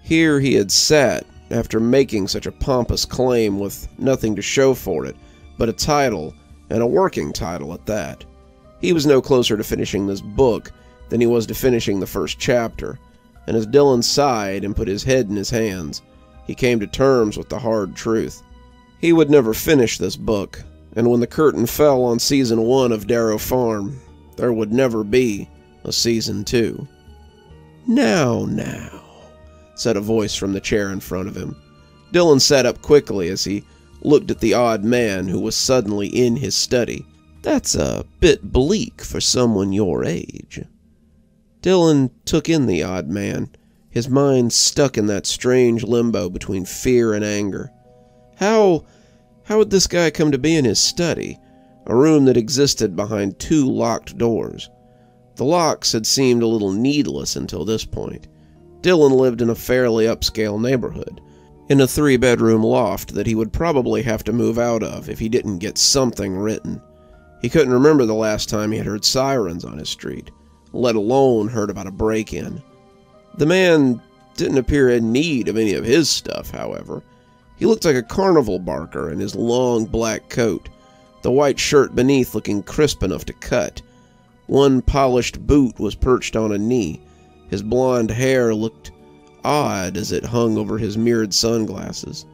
Here he had sat, after making such a pompous claim with nothing to show for it, but a title, and a working title at that. He was no closer to finishing this book than he was to finishing the first chapter, and as Dylan sighed and put his head in his hands, he came to terms with the hard truth. He would never finish this book, and when the curtain fell on Season 1 of Darrow Farm, there would never be a Season 2. Now, said a voice from the chair in front of him. Dylan sat up quickly as he looked at the odd man who was suddenly in his study. "That's a bit bleak for someone your age." Dylan took in the odd man, his mind stuck in that strange limbo between fear and anger. How had this guy come to be in his study, a room that existed behind 2 locked doors? The locks had seemed a little needless until this point. Dylan lived in a fairly upscale neighborhood, in a 3-bedroom loft that he would probably have to move out of if he didn't get something written. He couldn't remember the last time he had heard sirens on his street, let alone heard about a break-in. The man didn't appear in need of any of his stuff, however. He looked like a carnival barker in his long black coat, the white shirt beneath looking crisp enough to cut. One polished boot was perched on a knee. His blonde hair looked odd as it hung over his mirrored sunglasses.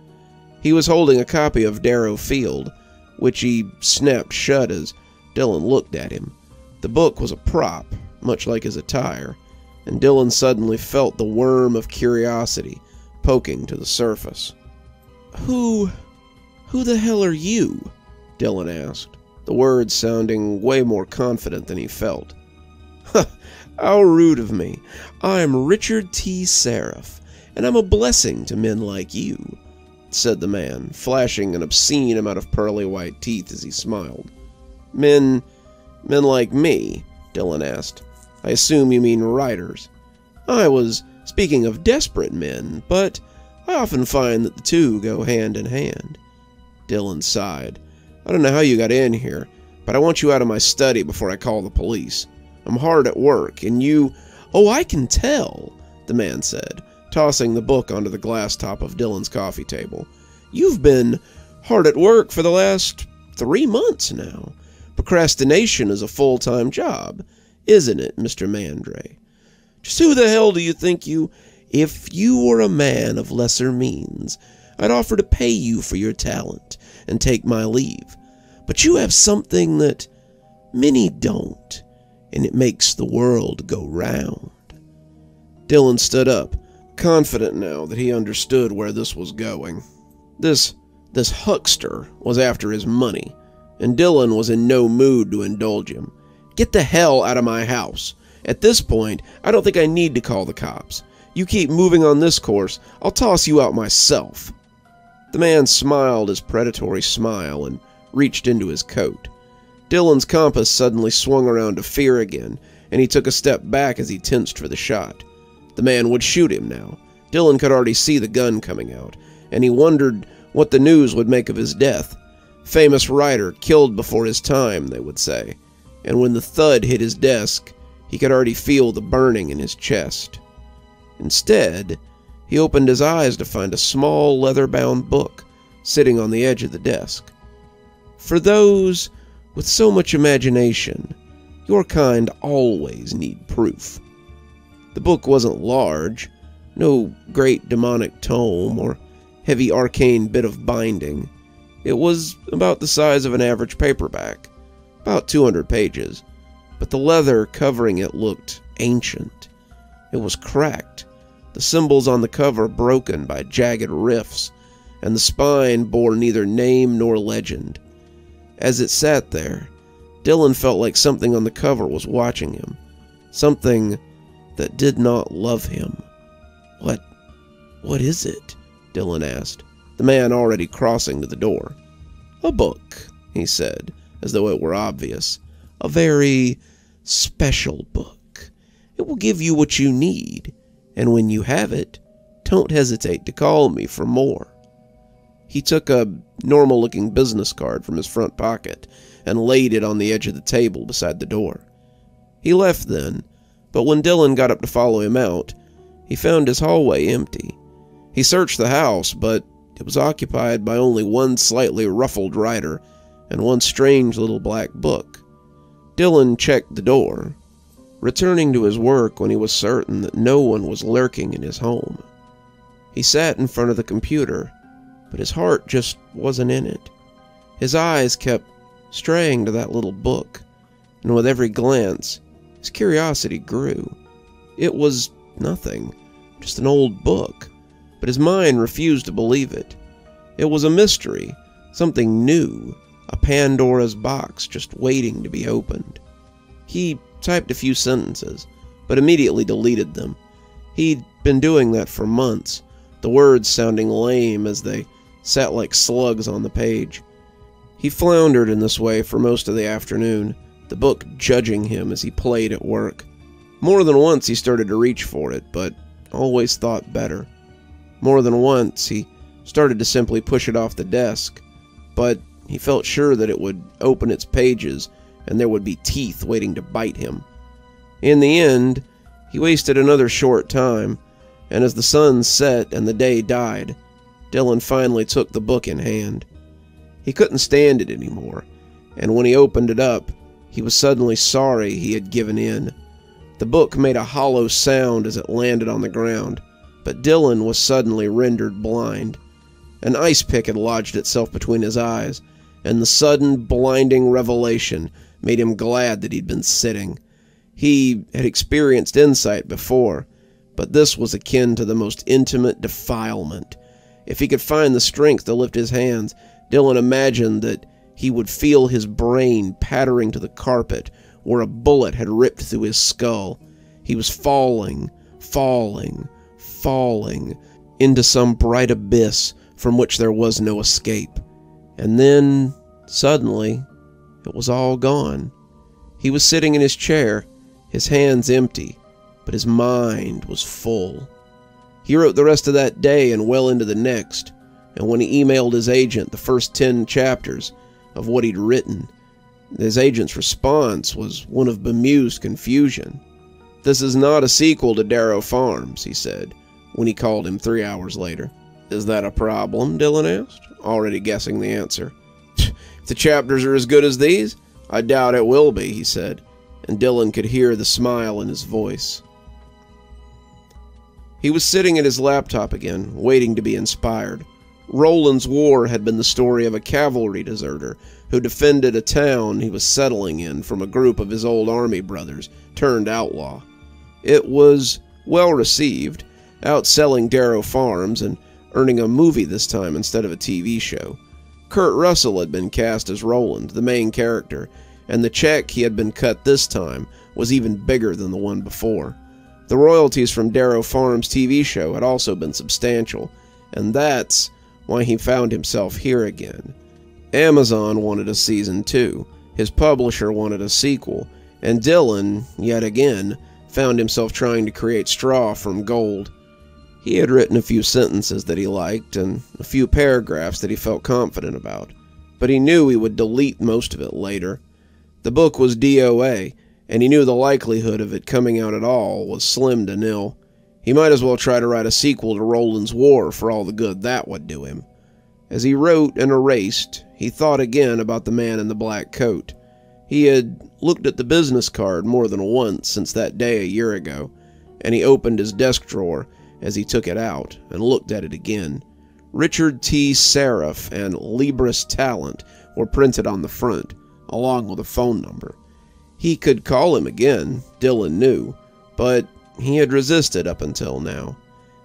He was holding a copy of Darrow Field, which he snapped shut as Dylan looked at him. The book was a prop, much like his attire, and Dylan suddenly felt the worm of curiosity poking to the surface. Who the hell are you? Dylan asked, the words sounding way more confident than he felt. How rude of me. I'm Richard T. Sereph, and I'm a blessing to men like you, said the man, flashing an obscene amount of pearly white teeth as he smiled. Men like me? Dylan asked. I assume you mean writers. I was speaking of desperate men, but I often find that the two go hand in hand. Dylan sighed. I don't know how you got in here, but I want you out of my study before I call the police. I'm hard at work, and you... Oh, I can tell, the man said, tossing the book onto the glass top of Dylan's coffee table. You've been hard at work for the last 3 months now. Procrastination is a full-time job, isn't it, Mr. Mandre? Just who the hell do you think you... If you were a man of lesser means, I'd offer to pay you for your talent and take my leave. But you have something that many don't, and it makes the world go round. Dylan stood up, confident now that he understood where this was going. This huckster was after his money, and Dylan was in no mood to indulge him. Get the hell out of my house. At this point, I don't think I need to call the cops. You keep moving on this course, I'll toss you out myself. The man smiled his predatory smile and reached into his coat. Dylan's compass suddenly swung around to fear again, and he took a step back as he tensed for the shot. The man would shoot him now. Dylan could already see the gun coming out, and he wondered what the news would make of his death. Famous writer killed before his time, they would say, and when the thud hit his desk, he could already feel the burning in his chest. Instead, he opened his eyes to find a small leather-bound book sitting on the edge of the desk. For those with so much imagination, your kind always need proof. The book wasn't large, no great demonic tome or heavy arcane bit of binding. It was about the size of an average paperback, about 200 pages, but the leather covering it looked ancient. It was cracked, the symbols on the cover broken by jagged rifts, and the spine bore neither name nor legend. As it sat there, Dylan felt like something on the cover was watching him, something that did not love him. What is it? Dylan asked, the man already crossing to the door. A book, he said, as though it were obvious. A very special book. It will give you what you need, and when you have it, don't hesitate to call me for more. He took a normal-looking business card from his front pocket and laid it on the edge of the table beside the door. He left then, but when Dylan got up to follow him out, he found his hallway empty. He searched the house, but it was occupied by only one slightly ruffled writer and one strange little black book. Dylan checked the door, returning to his work when he was certain that no one was lurking in his home. He sat in front of the computer, but his heart just wasn't in it. His eyes kept straying to that little book, and with every glance, his curiosity grew. It was nothing, just an old book, but his mind refused to believe it. It was a mystery, something new, a Pandora's box just waiting to be opened. He typed a few sentences, but immediately deleted them. He'd been doing that for months, the words sounding lame as they sat like slugs on the page. He floundered in this way for most of the afternoon, the book judging him as he played at work. More than once he started to reach for it, but always thought better. More than once he started to simply push it off the desk, but he felt sure that it would open its pages and there would be teeth waiting to bite him. In the end, he wasted another short time, and as the sun set and the day died, Dylan finally took the book in hand. He couldn't stand it anymore, and when he opened it up, he was suddenly sorry he had given in. The book made a hollow sound as it landed on the ground, but Dylan was suddenly rendered blind. An ice pick had lodged itself between his eyes, and the sudden, blinding revelation made him glad that he'd been sitting. He had experienced insight before, but this was akin to the most intimate defilement. If he could find the strength to lift his hands, Dylan imagined that he would feel his brain pattering to the carpet where a bullet had ripped through his skull. He was falling into some bright abyss from which there was no escape. And then, suddenly, it was all gone. He was sitting in his chair, his hands empty, but his mind was full. He wrote the rest of that day and well into the next, and when he emailed his agent the first 10 chapters of what he'd written, his agent's response was one of bemused confusion. "This is not a sequel to Darrow Farms," he said, when he called him 3 hours later. "Is that a problem?" Dylan asked, already guessing the answer. "If the chapters are as good as these, I doubt it will be," he said, and Dylan could hear the smile in his voice. He was sitting at his laptop again, waiting to be inspired. Roland's War had been the story of a cavalry deserter who defended a town he was settling in from a group of his old army brothers turned outlaw. It was well received, outselling Darrow Farms and earning a movie this time instead of a TV show. Kurt Russell had been cast as Roland, the main character, and the check he had been cut this time was even bigger than the one before. The royalties from Darrow Farms' TV show had also been substantial, and that's why he found himself here again. Amazon wanted a season 2, his publisher wanted a sequel, and Dylan, yet again, found himself trying to create straw from gold. He had written a few sentences that he liked, and a few paragraphs that he felt confident about, but he knew he would delete most of it later. The book was DOA, and he knew the likelihood of it coming out at all was slim to nil. He might as well try to write a sequel to Roland's War for all the good that would do him. As he wrote and erased, he thought again about the man in the black coat. He had looked at the business card more than once since that day a year ago, and he opened his desk drawer as he took it out and looked at it again. Richard T. Sereph and Libris Talent were printed on the front, along with a phone number. He could call him again, Dylan knew, but he had resisted up until now.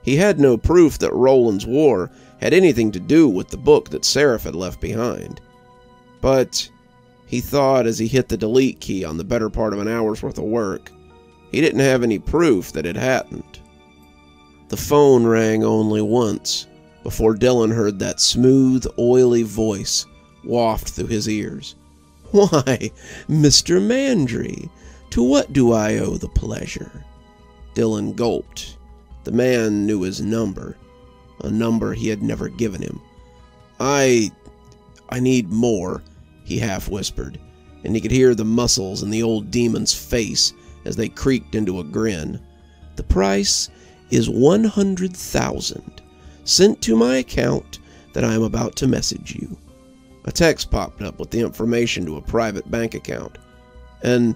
He had no proof that Roland's War had anything to do with the book that Sereph had left behind. But, he thought as he hit the delete key on the better part of an hour's worth of work, he didn't have any proof that it hadn't. The phone rang only once, before Dylan heard that smooth, oily voice waft through his ears. "Why, Mr. Mandry, to what do I owe the pleasure?" Dylan gulped. The man knew his number, a number he had never given him. I need more," he half-whispered, and he could hear the muscles in the old demon's face as they creaked into a grin. "The price is 100,000, sent to my account that I am about to message you." A text popped up with the information to a private bank account. And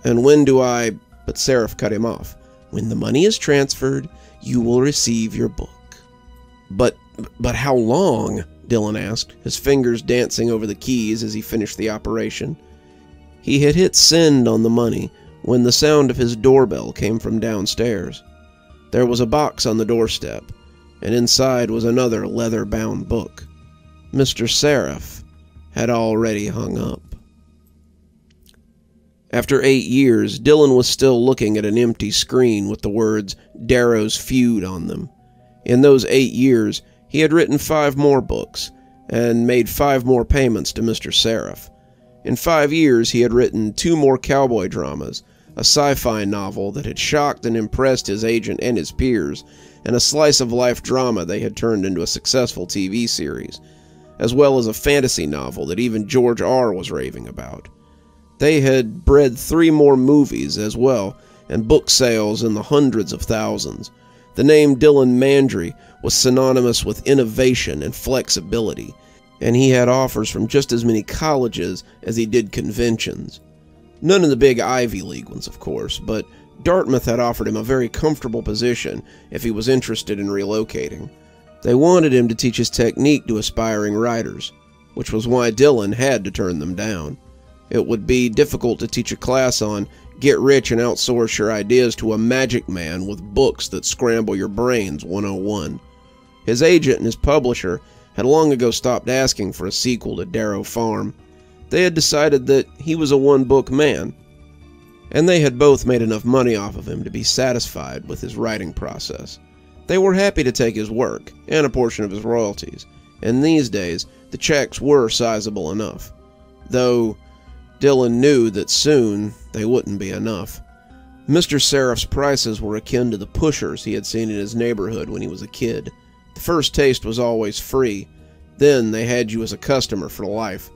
when do I... But Sereph cut him off. "When the money is transferred, you will receive your book." But how long?" Dylan asked, his fingers dancing over the keys as he finished the operation. He had hit send on the money when the sound of his doorbell came from downstairs. There was a box on the doorstep, and inside was another leather-bound book. Mr. Sereph had already hung up. After 8 years, Dylan was still looking at an empty screen with the words Darrow's Feud on them. In those 8 years, he had written 5 more books, and made 5 more payments to Mr. Sereph. In 5 years, he had written 2 more cowboy dramas, a sci-fi novel that had shocked and impressed his agent and his peers, and a slice-of-life drama they had turned into a successful TV series, as well as a fantasy novel that even George R. was raving about. They had bred 3 more movies as well, and book sales in the hundreds of thousands. The name Dylan Mandry was synonymous with innovation and flexibility, and he had offers from just as many colleges as he did conventions. None of the big Ivy League ones, of course, but Dartmouth had offered him a very comfortable position if he was interested in relocating. They wanted him to teach his technique to aspiring writers, which was why Dylan had to turn them down. It would be difficult to teach a class on get rich and outsource your ideas to a magic man with books that scramble your brains 101. His agent and his publisher had long ago stopped asking for a sequel to Darrow Farm. They had decided that he was a one-book man, and they had both made enough money off of him to be satisfied with his writing process. They were happy to take his work, and a portion of his royalties, and these days the checks were sizable enough, though Dylan knew that soon they wouldn't be enough. Mr. Sereth's prices were akin to the pushers he had seen in his neighborhood when he was a kid. The first taste was always free, then they had you as a customer for life.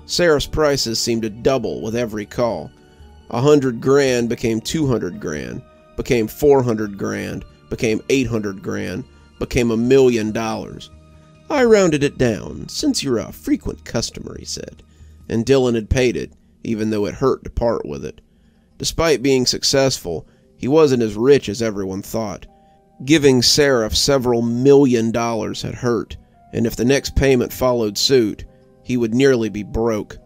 Sereth's prices seemed to double with every call. 100 grand became 200 grand, became 400 grand, became 800 grand, became $1 million. I rounded it down, since you're a frequent customer, he said, and Dylan had paid it, even though it hurt to part with it. Despite being successful, he wasn't as rich as everyone thought. Giving Sereph several $1 million had hurt, and if the next payment followed suit, he would nearly be broke.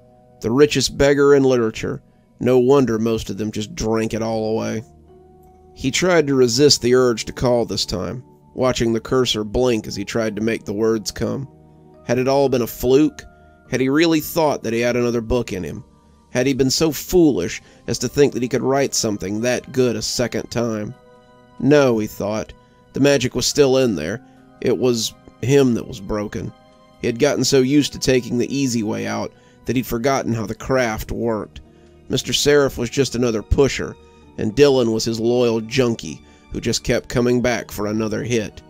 The richest beggar in literature. No wonder most of them just drank it all away. He tried to resist the urge to call this time, watching the cursor blink as he tried to make the words come. Had it all been a fluke? Had he really thought that he had another book in him? Had he been so foolish as to think that he could write something that good a second time? No, he thought. The magic was still in there. It was him that was broken. He had gotten so used to taking the easy way out that he'd forgotten how the craft worked. Mr. Sereph was just another pusher, and Dylan was his loyal junkie who just kept coming back for another hit.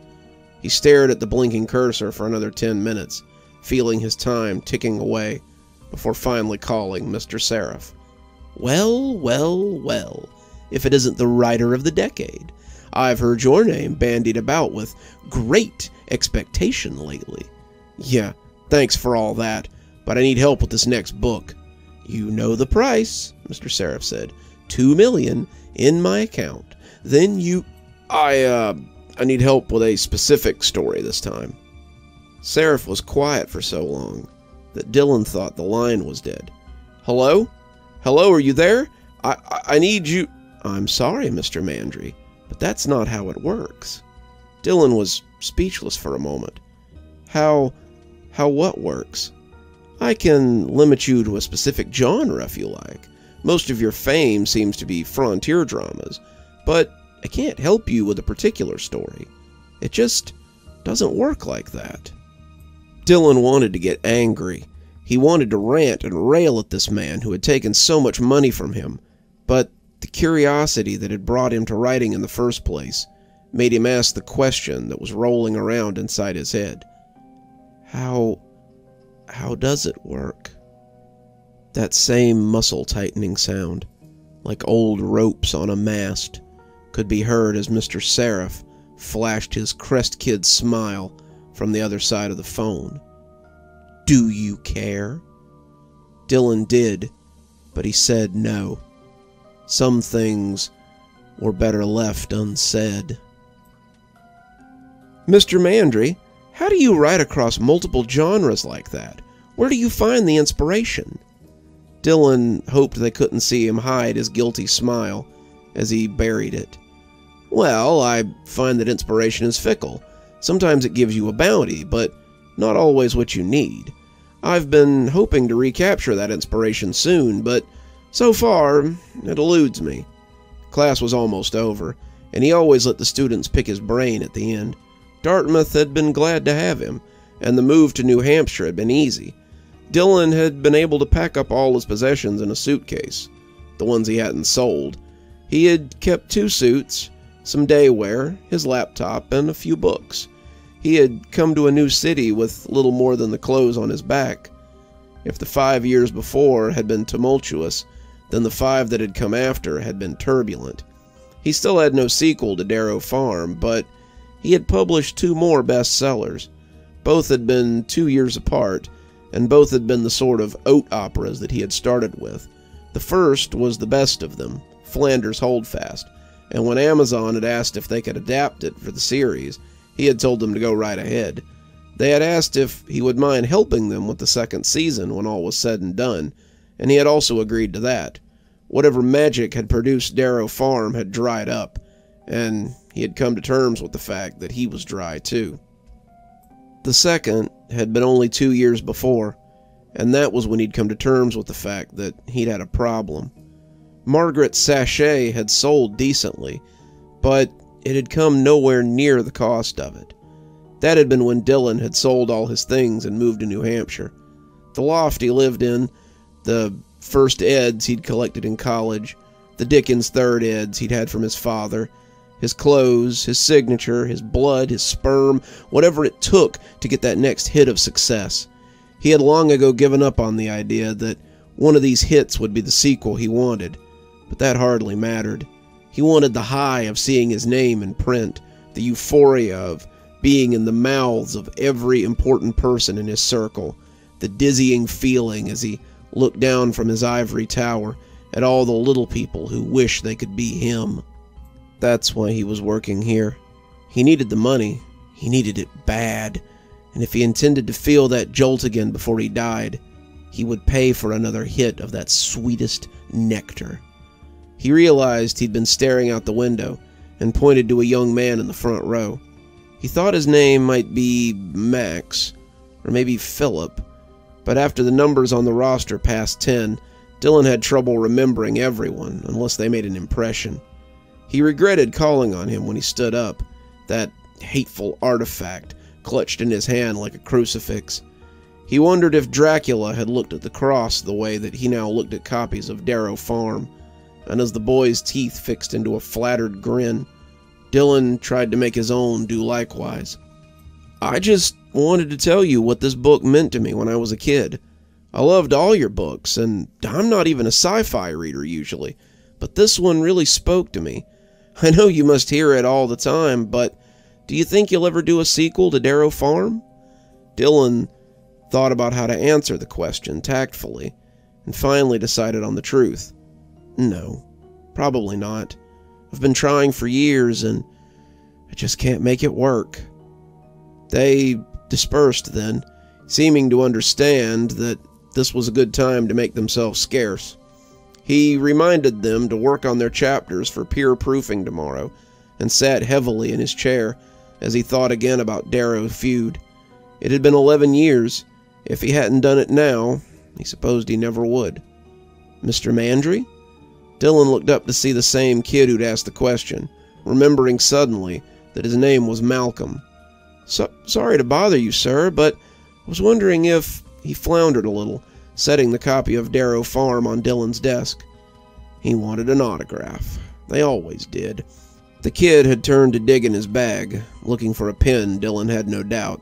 He stared at the blinking cursor for another 10 minutes, feeling his time ticking away, before finally calling Mr. Sereph. Well, well, well, if it isn't the writer of the decade. I've heard your name bandied about with great expectation lately. Yeah, thanks for all that, but I need help with this next book. You know the price, Mr. Sereph said. $2 million in my account. Then you... I need help with a specific story this time. Sereph was quiet for so long that Dylan thought the line was dead. Hello? Hello, are you there? I need you... I'm sorry, Mr. Mandry, but that's not how it works. Dylan was speechless for a moment. How what works? I can limit you to a specific genre if you like. Most of your fame seems to be frontier dramas, but I can't help you with a particular story. It just doesn't work like that. Dylan wanted to get angry. He wanted to rant and rail at this man who had taken so much money from him, but the curiosity that had brought him to writing in the first place made him ask the question that was rolling around inside his head. How does it work? That same muscle-tightening sound, like old ropes on a mast, could be heard as Mr. Sereph flashed his crest kid smile from the other side of the phone. Do you care? Dylan did, but he said no. Some things were better left unsaid. Mr. Mandry, how do you write across multiple genres like that? Where do you find the inspiration? Dylan hoped they couldn't see him hide his guilty smile as he buried it. Well, I find that inspiration is fickle. Sometimes it gives you a bounty, but not always what you need. I've been hoping to recapture that inspiration soon, but so far, it eludes me. Class was almost over, and he always let the students pick his brain at the end. Dartmouth had been glad to have him, and the move to New Hampshire had been easy. Dylan had been able to pack up all his possessions in a suitcase, the ones he hadn't sold. He had kept 2 suits, some day wear, his laptop, and a few books. He had come to a new city with little more than the clothes on his back. If the 5 years before had been tumultuous, then the 5 that had come after had been turbulent. He still had no sequel to Darrow Farm, but he had published 2 more bestsellers. Both had been 2 years apart, and both had been the sort of oat operas that he had started with. The first was the best of them, Flanders Holdfast, and when Amazon had asked if they could adapt it for the series, He had told them to go right ahead. They had asked if he would mind helping them with the second season when all was said and done, and he had also agreed to that. Whatever magic had produced Darrow Farm had dried up, and he had come to terms with the fact that he was dry too. The second had been only 2 years before, and that was when he'd come to terms with the fact that he'd had a problem. Margaret's sachet had sold decently, but it had come nowhere near the cost of it. That had been when Dylan had sold all his things and moved to New Hampshire. The loft he lived in, the first eds he'd collected in college, the Dickens third eds he'd had from his father, his clothes, his signature, his blood, his sperm, whatever it took to get that next hit of success. He had long ago given up on the idea that one of these hits would be the sequel he wanted, but that hardly mattered. He wanted the high of seeing his name in print, the euphoria of being in the mouths of every important person in his circle, the dizzying feeling as he looked down from his ivory tower at all the little people who wish they could be him. That's why he was working here. He needed the money. He needed it bad. And if he intended to feel that jolt again before he died, he would pay for another hit of that sweetest nectar. He realized he'd been staring out the window and pointed to a young man in the front row. He thought his name might be Max, or maybe Philip, but after the numbers on the roster passed 10, Dylan had trouble remembering everyone unless they made an impression. He regretted calling on him when he stood up, that hateful artifact clutched in his hand like a crucifix. He wondered if Dracula had looked at the cross the way that he now looked at copies of Darrow Farm, and as the boy's teeth fixed into a flattered grin, Dylan tried to make his own do likewise. "I just wanted to tell you what this book meant to me when I was a kid. I loved all your books, and I'm not even a sci-fi reader usually, but this one really spoke to me. I know you must hear it all the time, but do you think you'll ever do a sequel to Darrow Farm?" Dylan thought about how to answer the question tactfully, and finally decided on the truth. No, probably not. I've been trying for years, and I just can't make it work. They dispersed then, seeming to understand that this was a good time to make themselves scarce. He reminded them to work on their chapters for peer-proofing tomorrow, and sat heavily in his chair as he thought again about Darrow's feud. It had been 11 years. If he hadn't done it now, he supposed he never would. "Mr. Mandry?" Dylan looked up to see the same kid who'd asked the question, remembering suddenly that his name was Malcolm. Sorry to bother you, sir, but I was wondering if..." He floundered a little, setting the copy of Darrow Farm on Dylan's desk. He wanted an autograph. They always did. The kid had turned to dig in his bag, looking for a pen, Dylan had no doubt.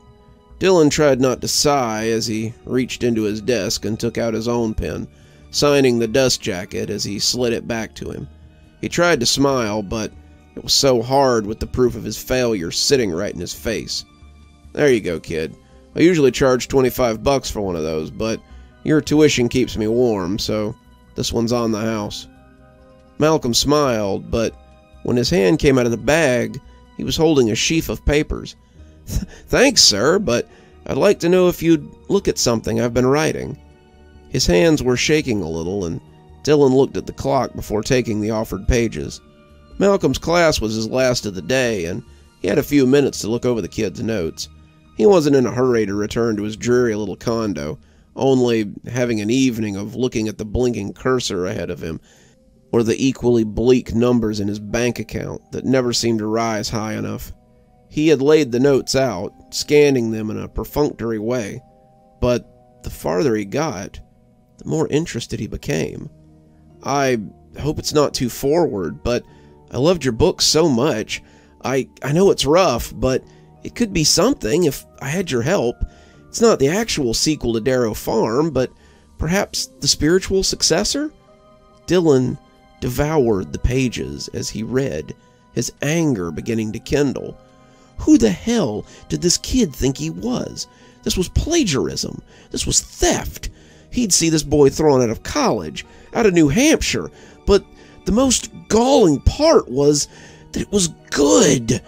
Dylan tried not to sigh as he reached into his desk and took out his own pen, signing the dust jacket as he slid it back to him. He tried to smile, but it was so hard with the proof of his failure sitting right in his face. "There you go, kid. I usually charge $25 for one of those, but your tuition keeps me warm, so this one's on the house." Malcolm smiled, but when his hand came out of the bag, he was holding a sheaf of papers. "Thanks, sir, but I'd like to know if you'd look at something I've been writing." His hands were shaking a little, and Dylan looked at the clock before taking the offered pages. Malcolm's class was his last of the day, and he had a few minutes to look over the kid's notes. He wasn't in a hurry to return to his dreary little condo, only having an evening of looking at the blinking cursor ahead of him, or the equally bleak numbers in his bank account that never seemed to rise high enough. He had laid the notes out, scanning them in a perfunctory way, but the farther he got, the more interested he became. "I hope it's not too forward, but I loved your book so much. I know it's rough, but it could be something if I had your help. It's not the actual sequel to Darrow Farm, but perhaps the spiritual successor?" Dylan devoured the pages as he read, his anger beginning to kindle. Who the hell did this kid think he was? This was plagiarism. This was theft. He'd see this boy thrown out of college, out of New Hampshire, but the most galling part was that it was good.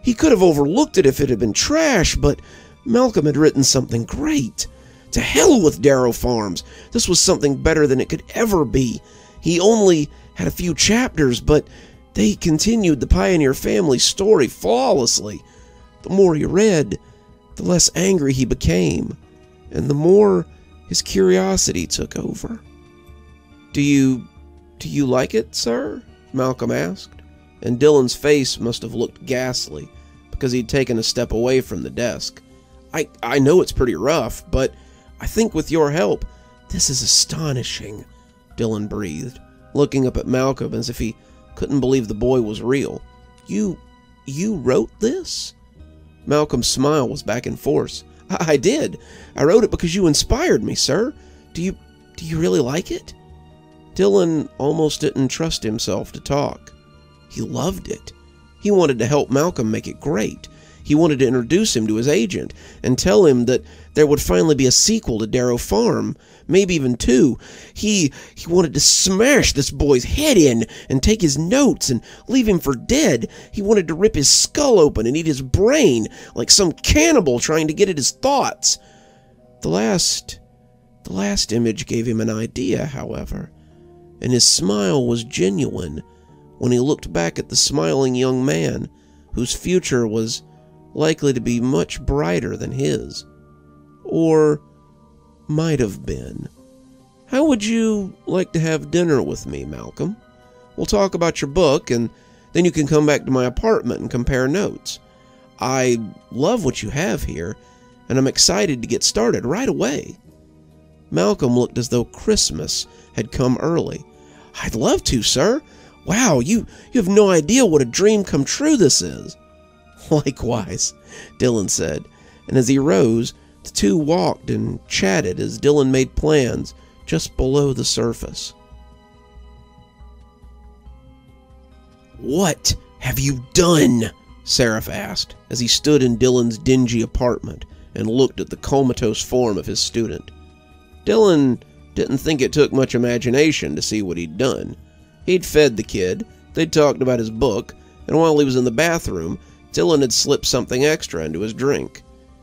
He could have overlooked it if it had been trash, but Malcolm had written something great. To hell with Darrow Farms. This was something better than it could ever be. He only had a few chapters, but they continued the Pioneer family story flawlessly. The more he read, the less angry he became, and the more his curiosity took over. Do you like it, sir?" Malcolm asked, and Dylan's face must have looked ghastly, because he'd taken a step away from the desk. I know it's pretty rough, but I think with your help, this is astonishing," Dylan breathed, looking up at Malcolm as if he couldn't believe the boy was real. You wrote this?" Malcolm's smile was back in force. I did. I wrote it because you inspired me, sir. Do you really like it?" Dylan almost didn't trust himself to talk. He loved it. He wanted to help Malcolm make it great. He wanted to introduce him to his agent and tell him that there would finally be a sequel to Darrow Farm, maybe even 2. He wanted to smash this boy's head in and take his notes and leave him for dead. He wanted to rip his skull open and eat his brain like some cannibal trying to get at his thoughts. The last image gave him an idea, however, and his smile was genuine when he looked back at the smiling young man whose future was likely to be much brighter than his. Or might have been. "How would you like to have dinner with me, Malcolm? We'll talk about your book, and then you can come back to my apartment and compare notes. I love what you have here, and I'm excited to get started right away." Malcolm looked as though Christmas had come early. "I'd love to, sir. Wow, you have no idea what a dream come true this is." "Likewise," Dylan said, and as he rose, the two walked and chatted as Dylan made plans just below the surface. "What have you done?" Sereph asked as he stood in Dylan's dingy apartment and looked at the comatose form of his student. Dylan didn't think it took much imagination to see what he'd done. He'd fed the kid, they'd talked about his book, and while he was in the bathroom, Dylan had slipped something extra into his drink.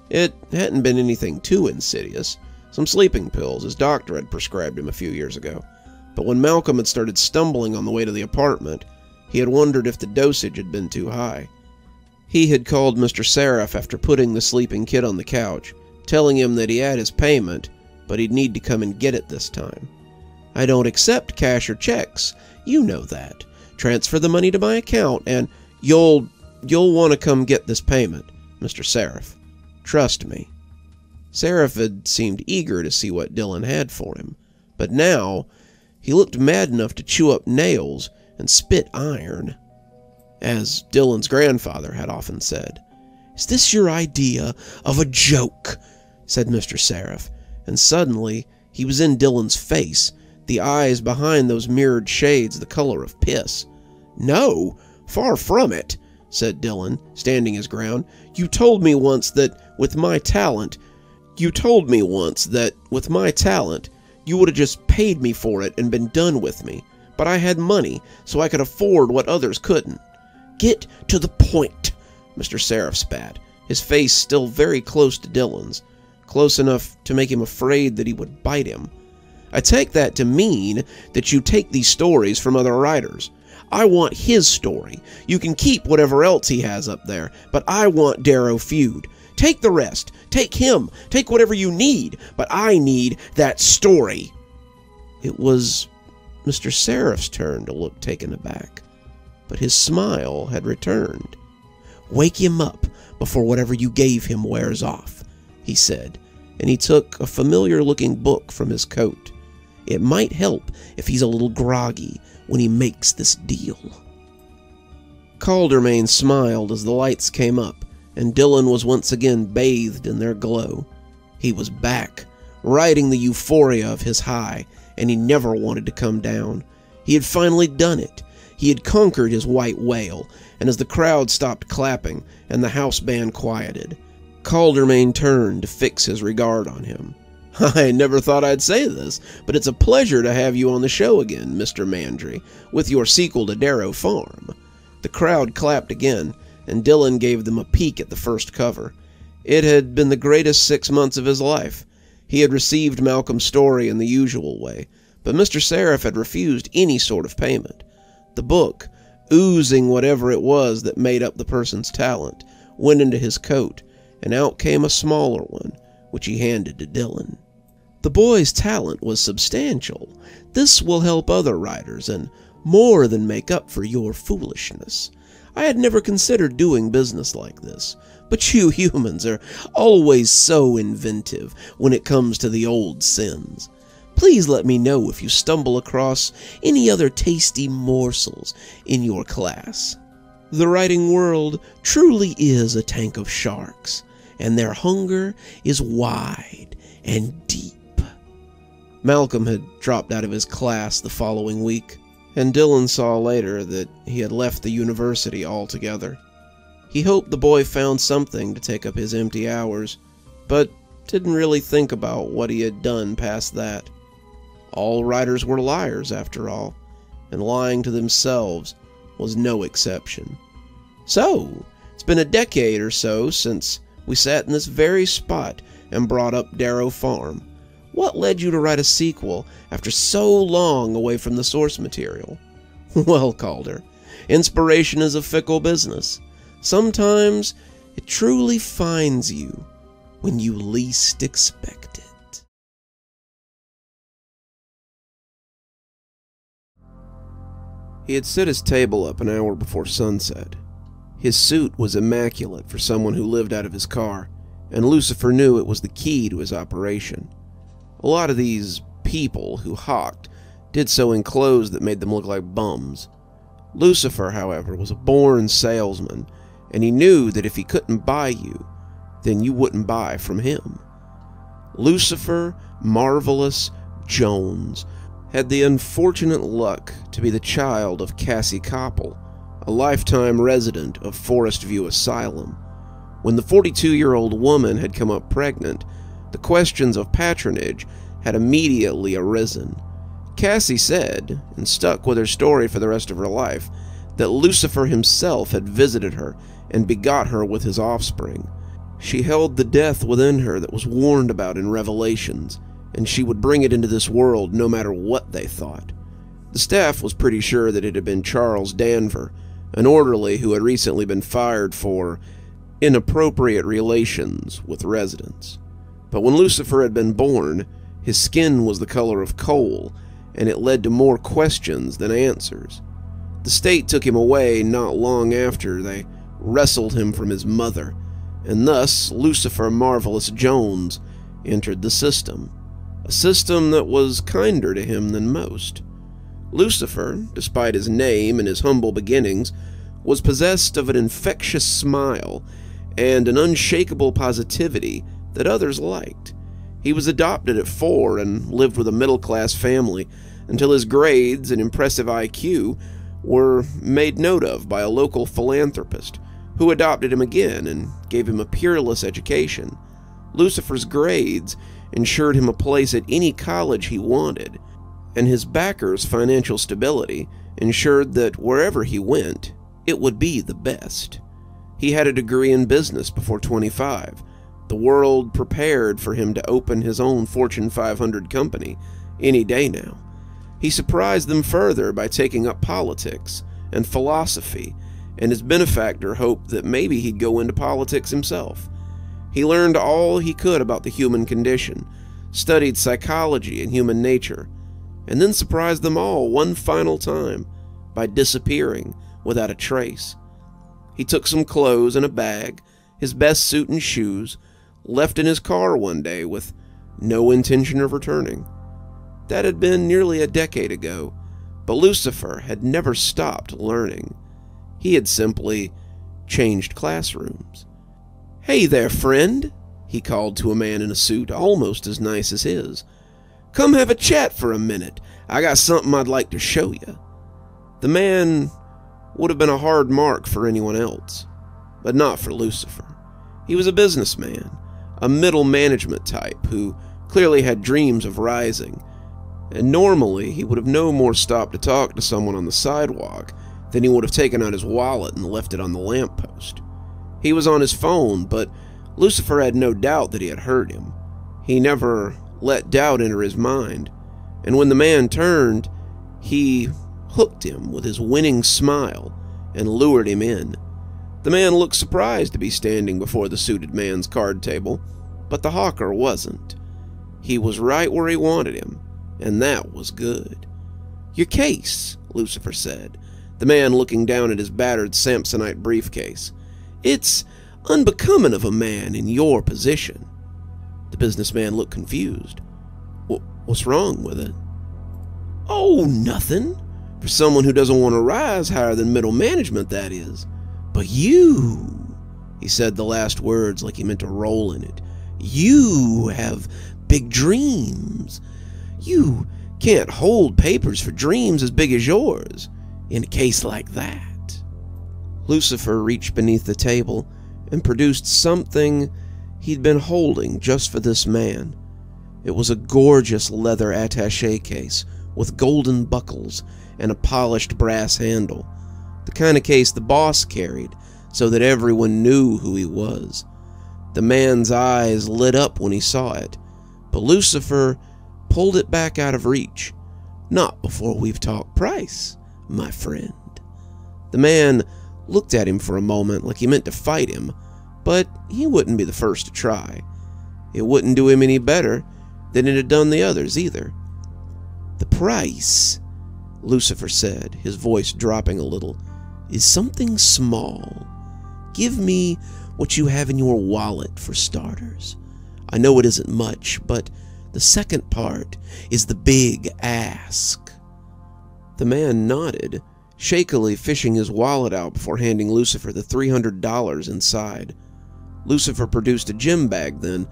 It hadn't been anything too insidious, some sleeping pills his doctor had prescribed him a few years ago. But when Malcolm had started stumbling on the way to the apartment, he had wondered if the dosage had been too high. He had called Mr. Sereph after putting the sleeping kid on the couch, telling him that he had his payment, but he'd need to come and get it this time. "I don't accept cash or checks. You know that. Transfer the money to my account, and you'll want to come get this payment, Mr. Sereph. Trust me." Sereph had seemed eager to see what Dylan had for him, but now he looked mad enough to chew up nails and spit iron. As Dylan's grandfather had often said, "Is this your idea of a joke?" said Mr. Sereph, and suddenly he was in Dylan's face, the eyes behind those mirrored shades the color of piss. "No, far from it," said Dylan, standing his ground. You told me once that with my talent, you would have just paid me for it and been done with me. But I had money, so I could afford what others couldn't." "Get to the point," Mr. Sereph spat, his face still very close to Dylan's, close enough to make him afraid that he would bite him. "I take that to mean that you take these stories from other writers. I want his story. You can keep whatever else he has up there, but I want Darrow feud. Take the rest. Take him. Take whatever you need, but I need that story." It was Mr. Seraph's turn to look taken aback, but his smile had returned. "Wake him up before whatever you gave him wears off," he said, and he took a familiar-looking book from his coat. "It might help if he's a little groggy when he makes this deal." Caldermain smiled as the lights came up, and Dylan was once again bathed in their glow. He was back, riding the euphoria of his high, and he never wanted to come down. He had finally done it. He had conquered his white whale, and as the crowd stopped clapping and the house band quieted, Caldermain turned to fix his regard on him. "I never thought I'd say this, but it's a pleasure to have you on the show again, Mr. Mandry, with your sequel to Darrow Farm." The crowd clapped again, and Dylan gave them a peek at the first cover. It had been the greatest 6 months of his life. He had received Malcolm's story in the usual way, but Mr. Sereph had refused any sort of payment. The book, oozing whatever it was that made up the person's talent, went into his coat, and out came a smaller one, which he handed to Dylan. The boy's talent was substantial. This will help other writers and more than make up for your foolishness. I had never considered doing business like this, but you humans are always so inventive when it comes to the old sins. Please let me know if you stumble across any other tasty morsels in your class. The writing world truly is a tank of sharks, and their hunger is wide and deep. Malcolm had dropped out of his class the following week, and Dylan saw later that he had left the university altogether. He hoped the boy found something to take up his empty hours, but didn't really think about what he had done past that. All writers were liars, after all, and lying to themselves was no exception. So, it's been a decade or so since we sat in this very spot and brought up Darrow Farm. What led you to write a sequel after so long away from the source material? Well, Calder, inspiration is a fickle business. Sometimes it truly finds you when you least expect it. He had set his table up an hour before sunset. His suit was immaculate for someone who lived out of his car, and Lucifer knew it was the key to his operation. A lot of these people who hawked did so in clothes that made them look like bums. Lucifer, however, was a born salesman, and he knew that if he couldn't buy you, then you wouldn't buy from him. Lucifer Marvelous Jones had the unfortunate luck to be the child of Cassie Koppel, a lifetime resident of Forest View Asylum. When the 42-year-old woman had come up pregnant, the questions of patronage had immediately arisen. Cassie said, and stuck with her story for the rest of her life, that Lucifer himself had visited her and begot her with his offspring. She held the death within her that was warned about in Revelations, and she would bring it into this world no matter what they thought. The staff was pretty sure that it had been Charles Danver, an orderly who had recently been fired for inappropriate relations with residents. But when Lucifer had been born, his skin was the color of coal, and it led to more questions than answers. The state took him away not long after they wrestled him from his mother, and thus Lucifer Marvelous Jones entered the system, a system that was kinder to him than most. Lucifer, despite his name and his humble beginnings, was possessed of an infectious smile and an unshakable positivity that others liked. He was adopted at 4 and lived with a middle-class family until his grades and impressive IQ were made note of by a local philanthropist who adopted him again and gave him a peerless education. Lucifer's grades ensured him a place at any college he wanted, and his backers' financial stability ensured that wherever he went, it would be the best. He had a degree in business before 25. The world prepared for him to open his own Fortune 500 company any day now. He surprised them further by taking up politics and philosophy, and his benefactor hoped that maybe he'd go into politics himself. He learned all he could about the human condition, studied psychology and human nature, and then surprised them all one final time by disappearing without a trace. He took some clothes and a bag, his best suit and shoes, left in his car one day with no intention of returning. That had been nearly a decade ago, but Lucifer had never stopped learning. He had simply changed classrooms. "Hey there, friend," he called to a man in a suit almost as nice as his. "Come have a chat for a minute. I got something I'd like to show you." The man would have been a hard mark for anyone else, but not for Lucifer. He was a businessman, a middle management type who clearly had dreams of rising, and normally he would have no more stopped to talk to someone on the sidewalk Then he would have taken out his wallet and left it on the lamppost. He was on his phone, but Lucifer had no doubt that he had heard him. He never let doubt enter his mind, and when the man turned, he hooked him with his winning smile and lured him in. The man looked surprised to be standing before the suited man's card table, but the hawker wasn't. He was right where he wanted him, and that was good. "Your case," Lucifer said, the man looking down at his battered Samsonite briefcase. "It's unbecoming of a man in your position." The businessman looked confused. "What's wrong with it?" "Oh, nothing. For someone who doesn't want to rise higher than middle management, that is. But you," he said the last words like he meant to roll in it, "you have big dreams. You can't hold papers for dreams as big as yours in a case like that." Lucifer reached beneath the table and produced something he'd been holding just for this man. It was a gorgeous leather attaché case with golden buckles and a polished brass handle, the kind of case the boss carried so that everyone knew who he was. The man's eyes lit up when he saw it, but Lucifer pulled it back out of reach. "Not before we've talked price, my friend." The man looked at him for a moment like he meant to fight him, but he wouldn't be the first to try. It wouldn't do him any better than it had done the others either. "The price," Lucifer said, his voice dropping a little, "is something small. Give me what you have in your wallet for starters. I know it isn't much, but the second part is the big ask." The man nodded, shakily fishing his wallet out before handing Lucifer the $300 inside. Lucifer produced a gym bag then,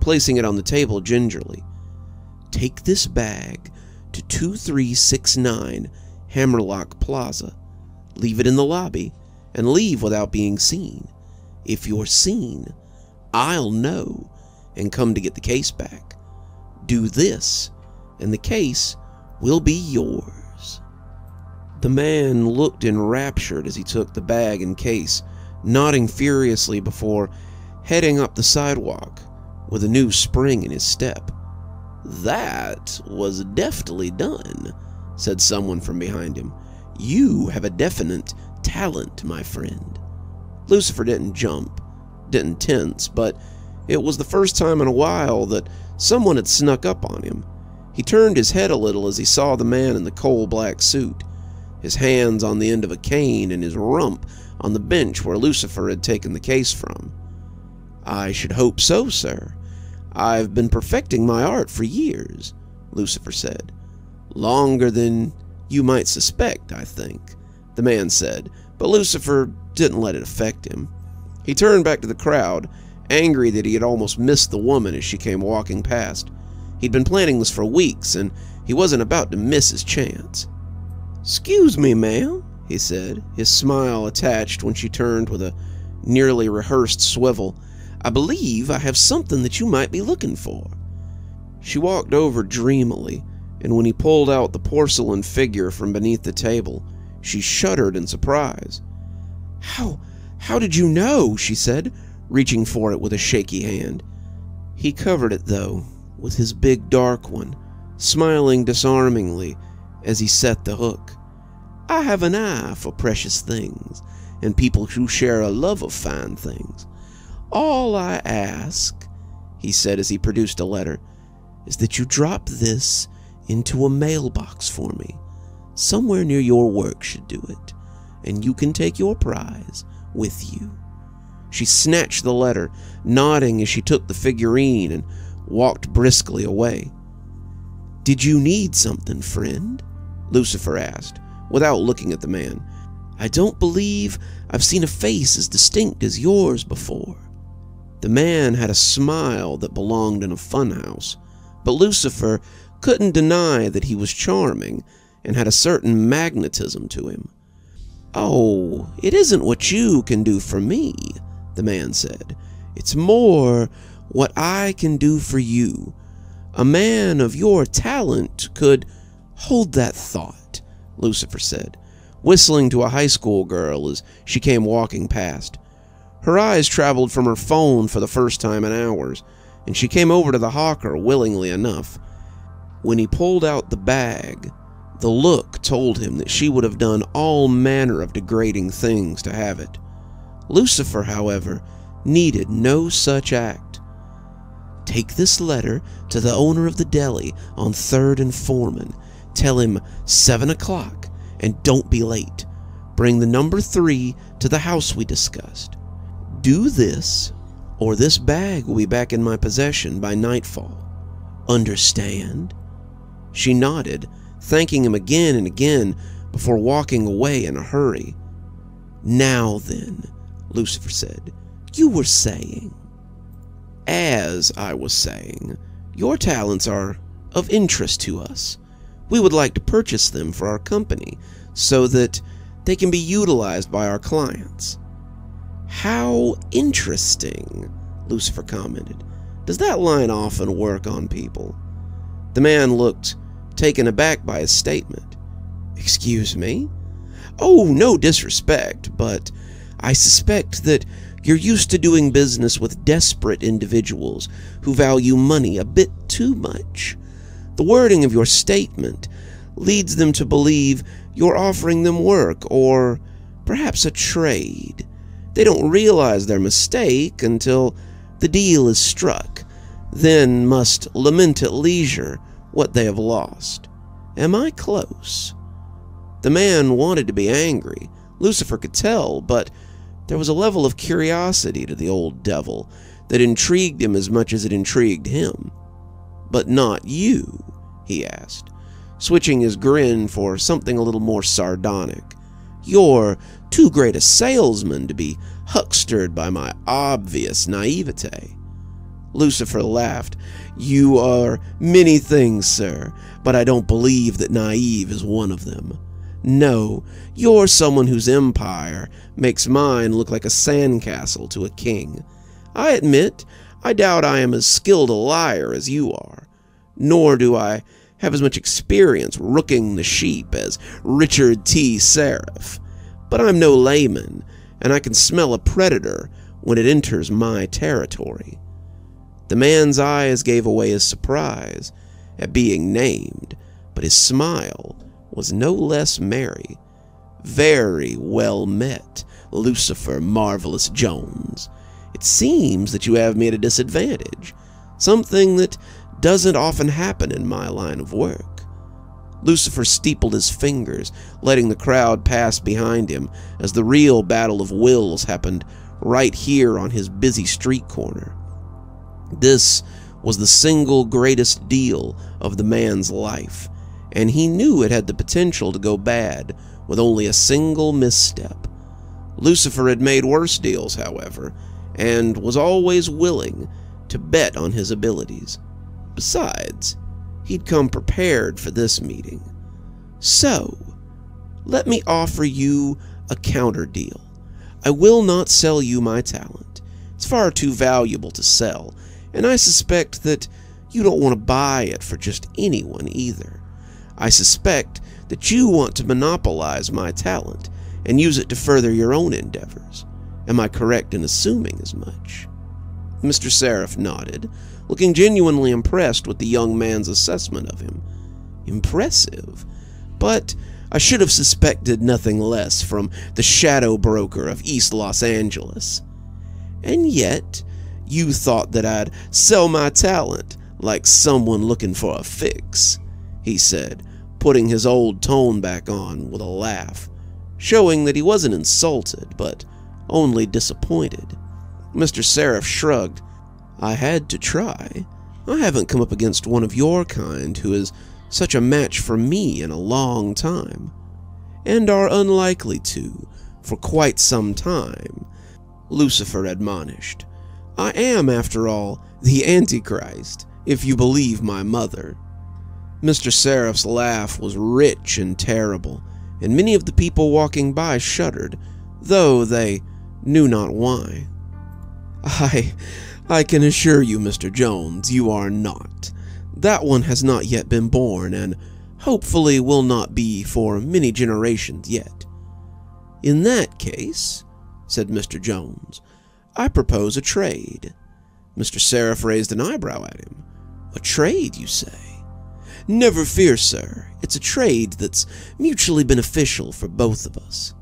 placing it on the table gingerly. "Take this bag to 2369 Hammerlock Plaza. Leave it in the lobby, and leave without being seen. If you're seen, I'll know and come to get the case back. Do this, and the case will be yours." The man looked enraptured as he took the bag and case, nodding furiously before heading up the sidewalk with a new spring in his step. "That was deftly done," said someone from behind him. "You have a definite talent, my friend." Lucifer didn't jump, didn't tense, but it was the first time in a while that someone had snuck up on him. He turned his head a little as he saw the man in the coal-black suit, his hands on the end of a cane and his rump on the bench where Lucifer had taken the case from. "I should hope so, sir. I've been perfecting my art for years," Lucifer said. "Longer than you might suspect, I think," the man said, but Lucifer didn't let it affect him. He turned back to the crowd, angry that he had almost missed the woman as she came walking past. He'd been planning this for weeks, and he wasn't about to miss his chance. "Excuse me, ma'am," he said, his smile attached when she turned with a nearly rehearsed swivel. "I believe I have something that you might be looking for." She walked over dreamily, and when he pulled out the porcelain figure from beneath the table, she shuddered in surprise. How did you know?" she said, reaching for it with a shaky hand. He covered it, though, with his big dark one, smiling disarmingly as he set the hook. "I have an eye for precious things, and people who share a love of fine things. All I ask," he said as he produced a letter, "is that you drop this into a mailbox for me. Somewhere near your work should do it, and you can take your prize with you." She snatched the letter, nodding as she took the figurine and walked briskly away. "Did you need something, friend?" Lucifer asked, without looking at the man. "I don't believe I've seen a face as distinct as yours before." The man had a smile that belonged in a funhouse, but Lucifer couldn't deny that he was charming and had a certain magnetism to him. "Oh, it isn't what you can do for me," the man said. "It's more what I can do for you. A man of your talent could—" "Hold that thought," Lucifer said. whistling to a high school girl as she came walking past. Her eyes traveled from her phone for the first time in hours, and she came over to the hawker willingly enough. When he pulled out the bag, the look told him that she would have done all manner of degrading things to have it. Lucifer, however, needed no such act. "Take this letter to the owner of the deli on 3rd and Foreman. Tell him 7 o'clock, and don't be late. Bring the number 3 to the house we discussed. Do this, or this bag will be back in my possession by nightfall. Understand?" She nodded, thanking him again and again before walking away in a hurry. "Now then," Lucifer said, "you were saying." "As I was saying, your talents are of interest to us. We would like to purchase them for our company so that they can be utilized by our clients." "How interesting," Lucifer commented. "Does that line often work on people?" The man looked taken aback by his statement. "Excuse me?" "Oh, no disrespect, but I suspect that you're used to doing business with desperate individuals who value money a bit too much. The wording of your statement leads them to believe you're offering them work or perhaps a trade. They don't realize their mistake until the deal is struck, then must lament at leisure what they have lost. Am I close?" The man wanted to be angry, Lucifer could tell, but there was a level of curiosity to the old devil that intrigued him as much as it intrigued him. "But not you?" he asked, switching his grin for something a little more sardonic. "You're too great a salesman to be huckstered by my obvious naivete." Lucifer laughed. "You are many things, sir, but I don't believe that naive is one of them. No, you're someone whose empire makes mine look like a sandcastle to a king. I admit, I doubt I am as skilled a liar as you are, nor do I have as much experience rooking the sheep as Richard T. Sereph, but I'm no layman, and I can smell a predator when it enters my territory." The man's eyes gave away his surprise at being named, but his smile was no less merry. "Very well met, Lucifer Marvelous Jones. It seems that you have me at a disadvantage, something that doesn't often happen in my line of work." Lucifer steepled his fingers, letting the crowd pass behind him as the real battle of wills happened right here on his busy street corner. This was the single greatest deal of the man's life, and he knew it had the potential to go bad with only a single misstep. Lucifer had made worse deals, however, and was always willing to bet on his abilities. Besides, he'd come prepared for this meeting. "So, let me offer you a counter deal. I will not sell you my talent. It's far too valuable to sell, and I suspect that you don't want to buy it for just anyone either. I suspect that you want to monopolize my talent and use it to further your own endeavors. Am I correct in assuming as much?" Mr. Sereph nodded, looking genuinely impressed with the young man's assessment of him. "Impressive, but I should have suspected nothing less from the shadow broker of East Los Angeles. And yet, you thought that I'd sell my talent like someone looking for a fix," he said, putting his old tone back on with a laugh, showing that he wasn't insulted, but only disappointed. Mr. Sereph shrugged. "I had to try. I haven't come up against one of your kind who is such a match for me in a long time, and are unlikely to for quite some time," Lucifer admonished. "I am, after all, the Antichrist, if you believe my mother." Mr. Sereph's laugh was rich and terrible, and many of the people walking by shuddered, though they knew not why. I can assure you, Mr. Jones, you are not. That one has not yet been born, and hopefully will not be for many generations yet. "In that case," said Mr. Jones, "I propose a trade." Mr. Sereph raised an eyebrow at him. "A trade, you say?" "Never fear, sir. It's a trade that's mutually beneficial for both of us."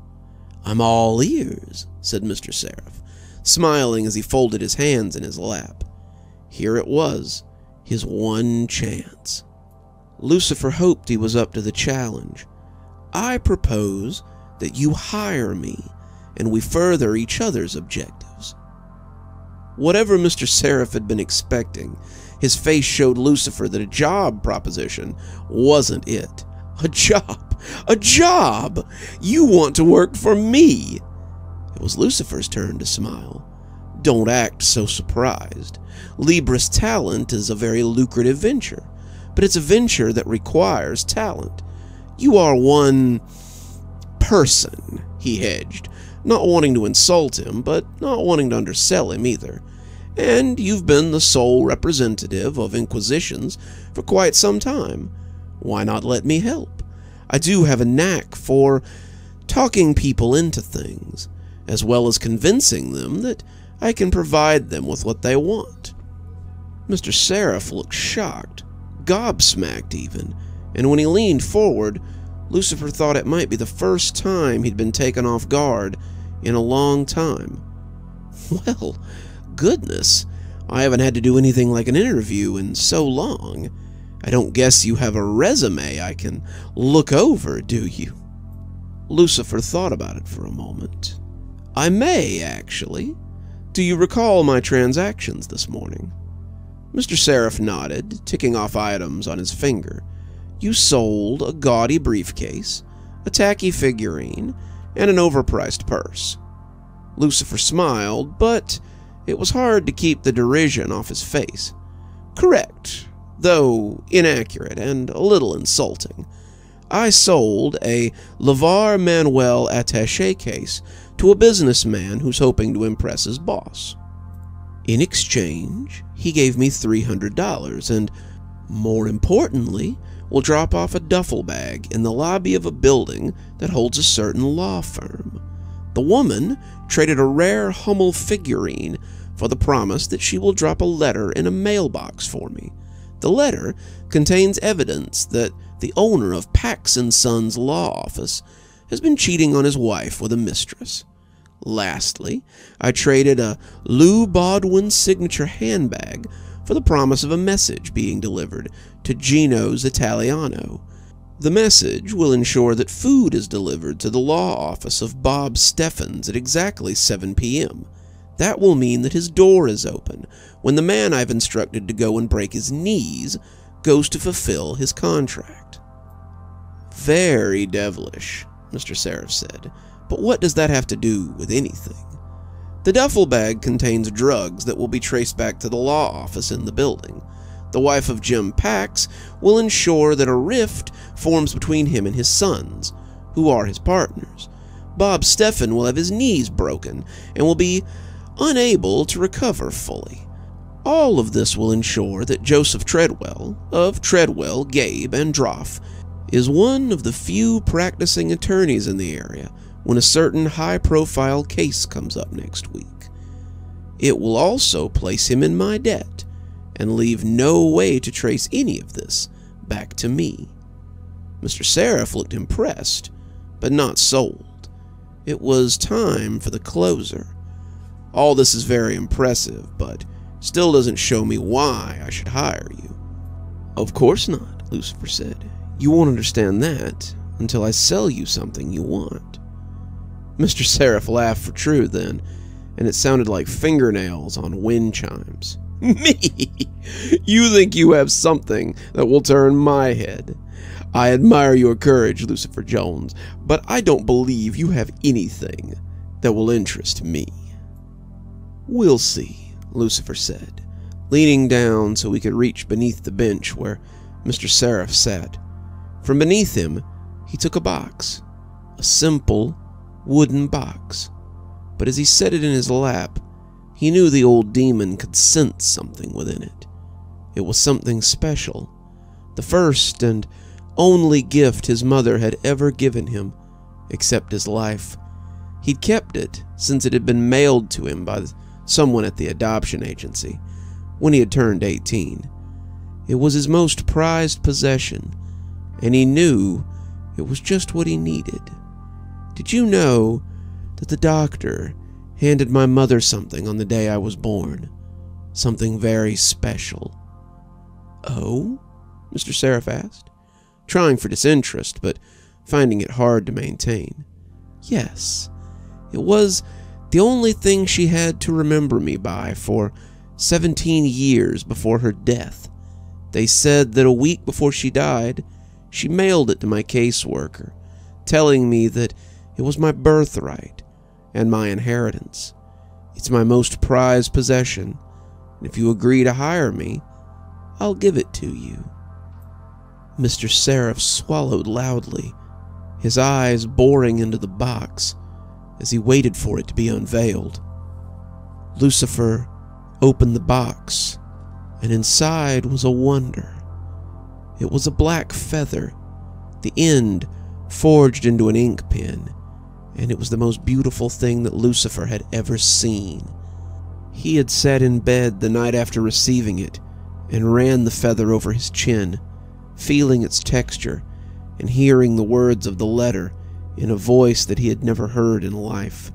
"I'm all ears," said Mr. Sereph, smiling as he folded his hands in his lap. Here it was, his one chance. Lucifer hoped he was up to the challenge. "I propose that you hire me, and we further each other's objectives." Whatever Mr. Sereph had been expecting, his face showed Lucifer that a job proposition wasn't it. "A job! A job! You want to work for me?" It was Lucifer's turn to smile. "Don't act so surprised. Libris talent is a very lucrative venture, but it's a venture that requires talent. You are one person," he hedged, not wanting to insult him, but not wanting to undersell him either. "And you've been the sole representative of Inquisitions for quite some time. Why not let me help? I do have a knack for talking people into things, as well as convincing them that I can provide them with what they want." Mr. Sereph looked shocked, gobsmacked even, and when he leaned forward, Lucifer thought it might be the first time he'd been taken off guard in a long time. "Well, goodness, I haven't had to do anything like an interview in so long. I don't guess you have a resume I can look over, do you?" Lucifer thought about it for a moment. "I may, actually. Do you recall my transactions this morning?" Mr. Sereph nodded, ticking off items on his finger. "You sold a gaudy briefcase, a tacky figurine, and an overpriced purse." Lucifer smiled, but it was hard to keep the derision off his face. "Correct, though inaccurate and a little insulting. I sold a Lavar Manuel attaché case to a businessman who's hoping to impress his boss. In exchange, he gave me $300 and, more importantly, will drop off a duffel bag in the lobby of a building that holds a certain law firm. The woman traded a rare Hummel figurine for the promise that she will drop a letter in a mailbox for me. The letter contains evidence that the owner of Pax & Sons law office has been cheating on his wife with a mistress. Lastly, I traded a Lou Bodwin signature handbag for the promise of a message being delivered to Gino's Italiano. The message will ensure that food is delivered to the law office of Bob Steffens at exactly 7 p.m. That will mean that his door is open when the man I've instructed to go and break his knees goes to fulfill his contract." "Very devilish," Mr. Sereph said, "but what does that have to do with anything?" "The duffel bag contains drugs that will be traced back to the law office in the building. The wife of Jim Pax will ensure that a rift forms between him and his sons, who are his partners. Bob Steffen will have his knees broken and will be unable to recover fully. All of this will ensure that Joseph Treadwell, of Treadwell, Gabe, and Droff, is one of the few practicing attorneys in the area when a certain high-profile case comes up next week. It will also place him in my debt and leave no way to trace any of this back to me." Mr. Sereph looked impressed, but not sold. It was time for the closer. "All this is very impressive, but still doesn't show me why I should hire you." "Of course not," Lucifer said. "You won't understand that until I sell you something you want." Mr. Sereph laughed for true then, and it sounded like fingernails on wind chimes. "Me? You think you have something that will turn my head? I admire your courage, Lucifer Jones, but I don't believe you have anything that will interest me." "We'll see," Lucifer said, leaning down so he could reach beneath the bench where Mr. Sereph sat. From beneath him, he took a box, a simple wooden box, but as he set it in his lap, he knew the old demon could sense something within it. It was something special, the first and only gift his mother had ever given him, except his life. He'd kept it since it had been mailed to him by someone at the adoption agency when he had turned 18. It was his most prized possession, and he knew it was just what he needed. Did you know that the doctor handed my mother something on the day I was born? Something very special. Oh? Mr. Sereph asked, trying for disinterest, but finding it hard to maintain. Yes, it was the only thing she had to remember me by for 17 years before her death. They said that a week before she died, she mailed it to my caseworker, telling me that it was my birthright and my inheritance. It's my most prized possession, and if you agree to hire me, I'll give it to you. Mr. Sereph swallowed loudly, his eyes boring into the box as he waited for it to be unveiled. Lucifer opened the box, and inside was a wonder. It was a black feather, the end forged into an ink pen, and it was the most beautiful thing that Lucifer had ever seen. He had sat in bed the night after receiving it and ran the feather over his chin, feeling its texture and hearing the words of the letter in a voice that he had never heard in life.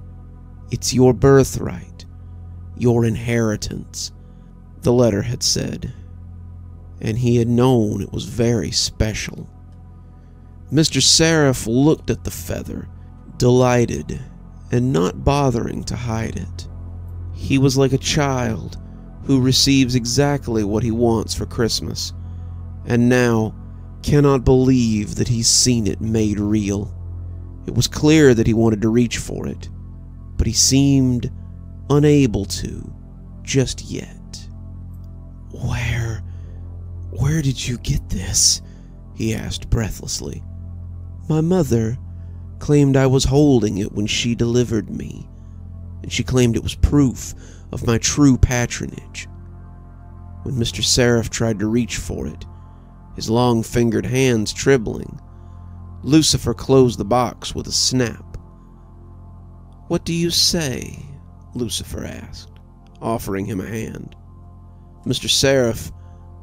"It's your birthright, your inheritance," the letter had said, and he had known it was very special. Mr. Sereph looked at the feather, delighted and not bothering to hide it. He was like a child who receives exactly what he wants for Christmas, and now cannot believe that he's seen it made real. It was clear that he wanted to reach for it, but he seemed unable to just yet. Where did you get this?" he asked breathlessly. "My mother claimed I was holding it when she delivered me, and she claimed it was proof of my true patronage." When Mr. Sereph tried to reach for it, his long-fingered hands trembling, Lucifer closed the box with a snap. "What do you say?" Lucifer asked, offering him a hand. Mr. Sereph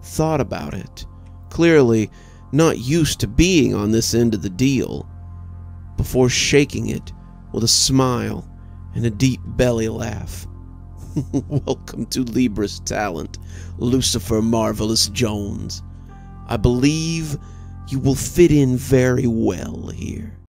thought about it, clearly not used to being on this end of the deal, before shaking it with a smile and a deep belly laugh. "Welcome to Libra's talent, Lucifer Marvelous Jones. I believe you will fit in very well here."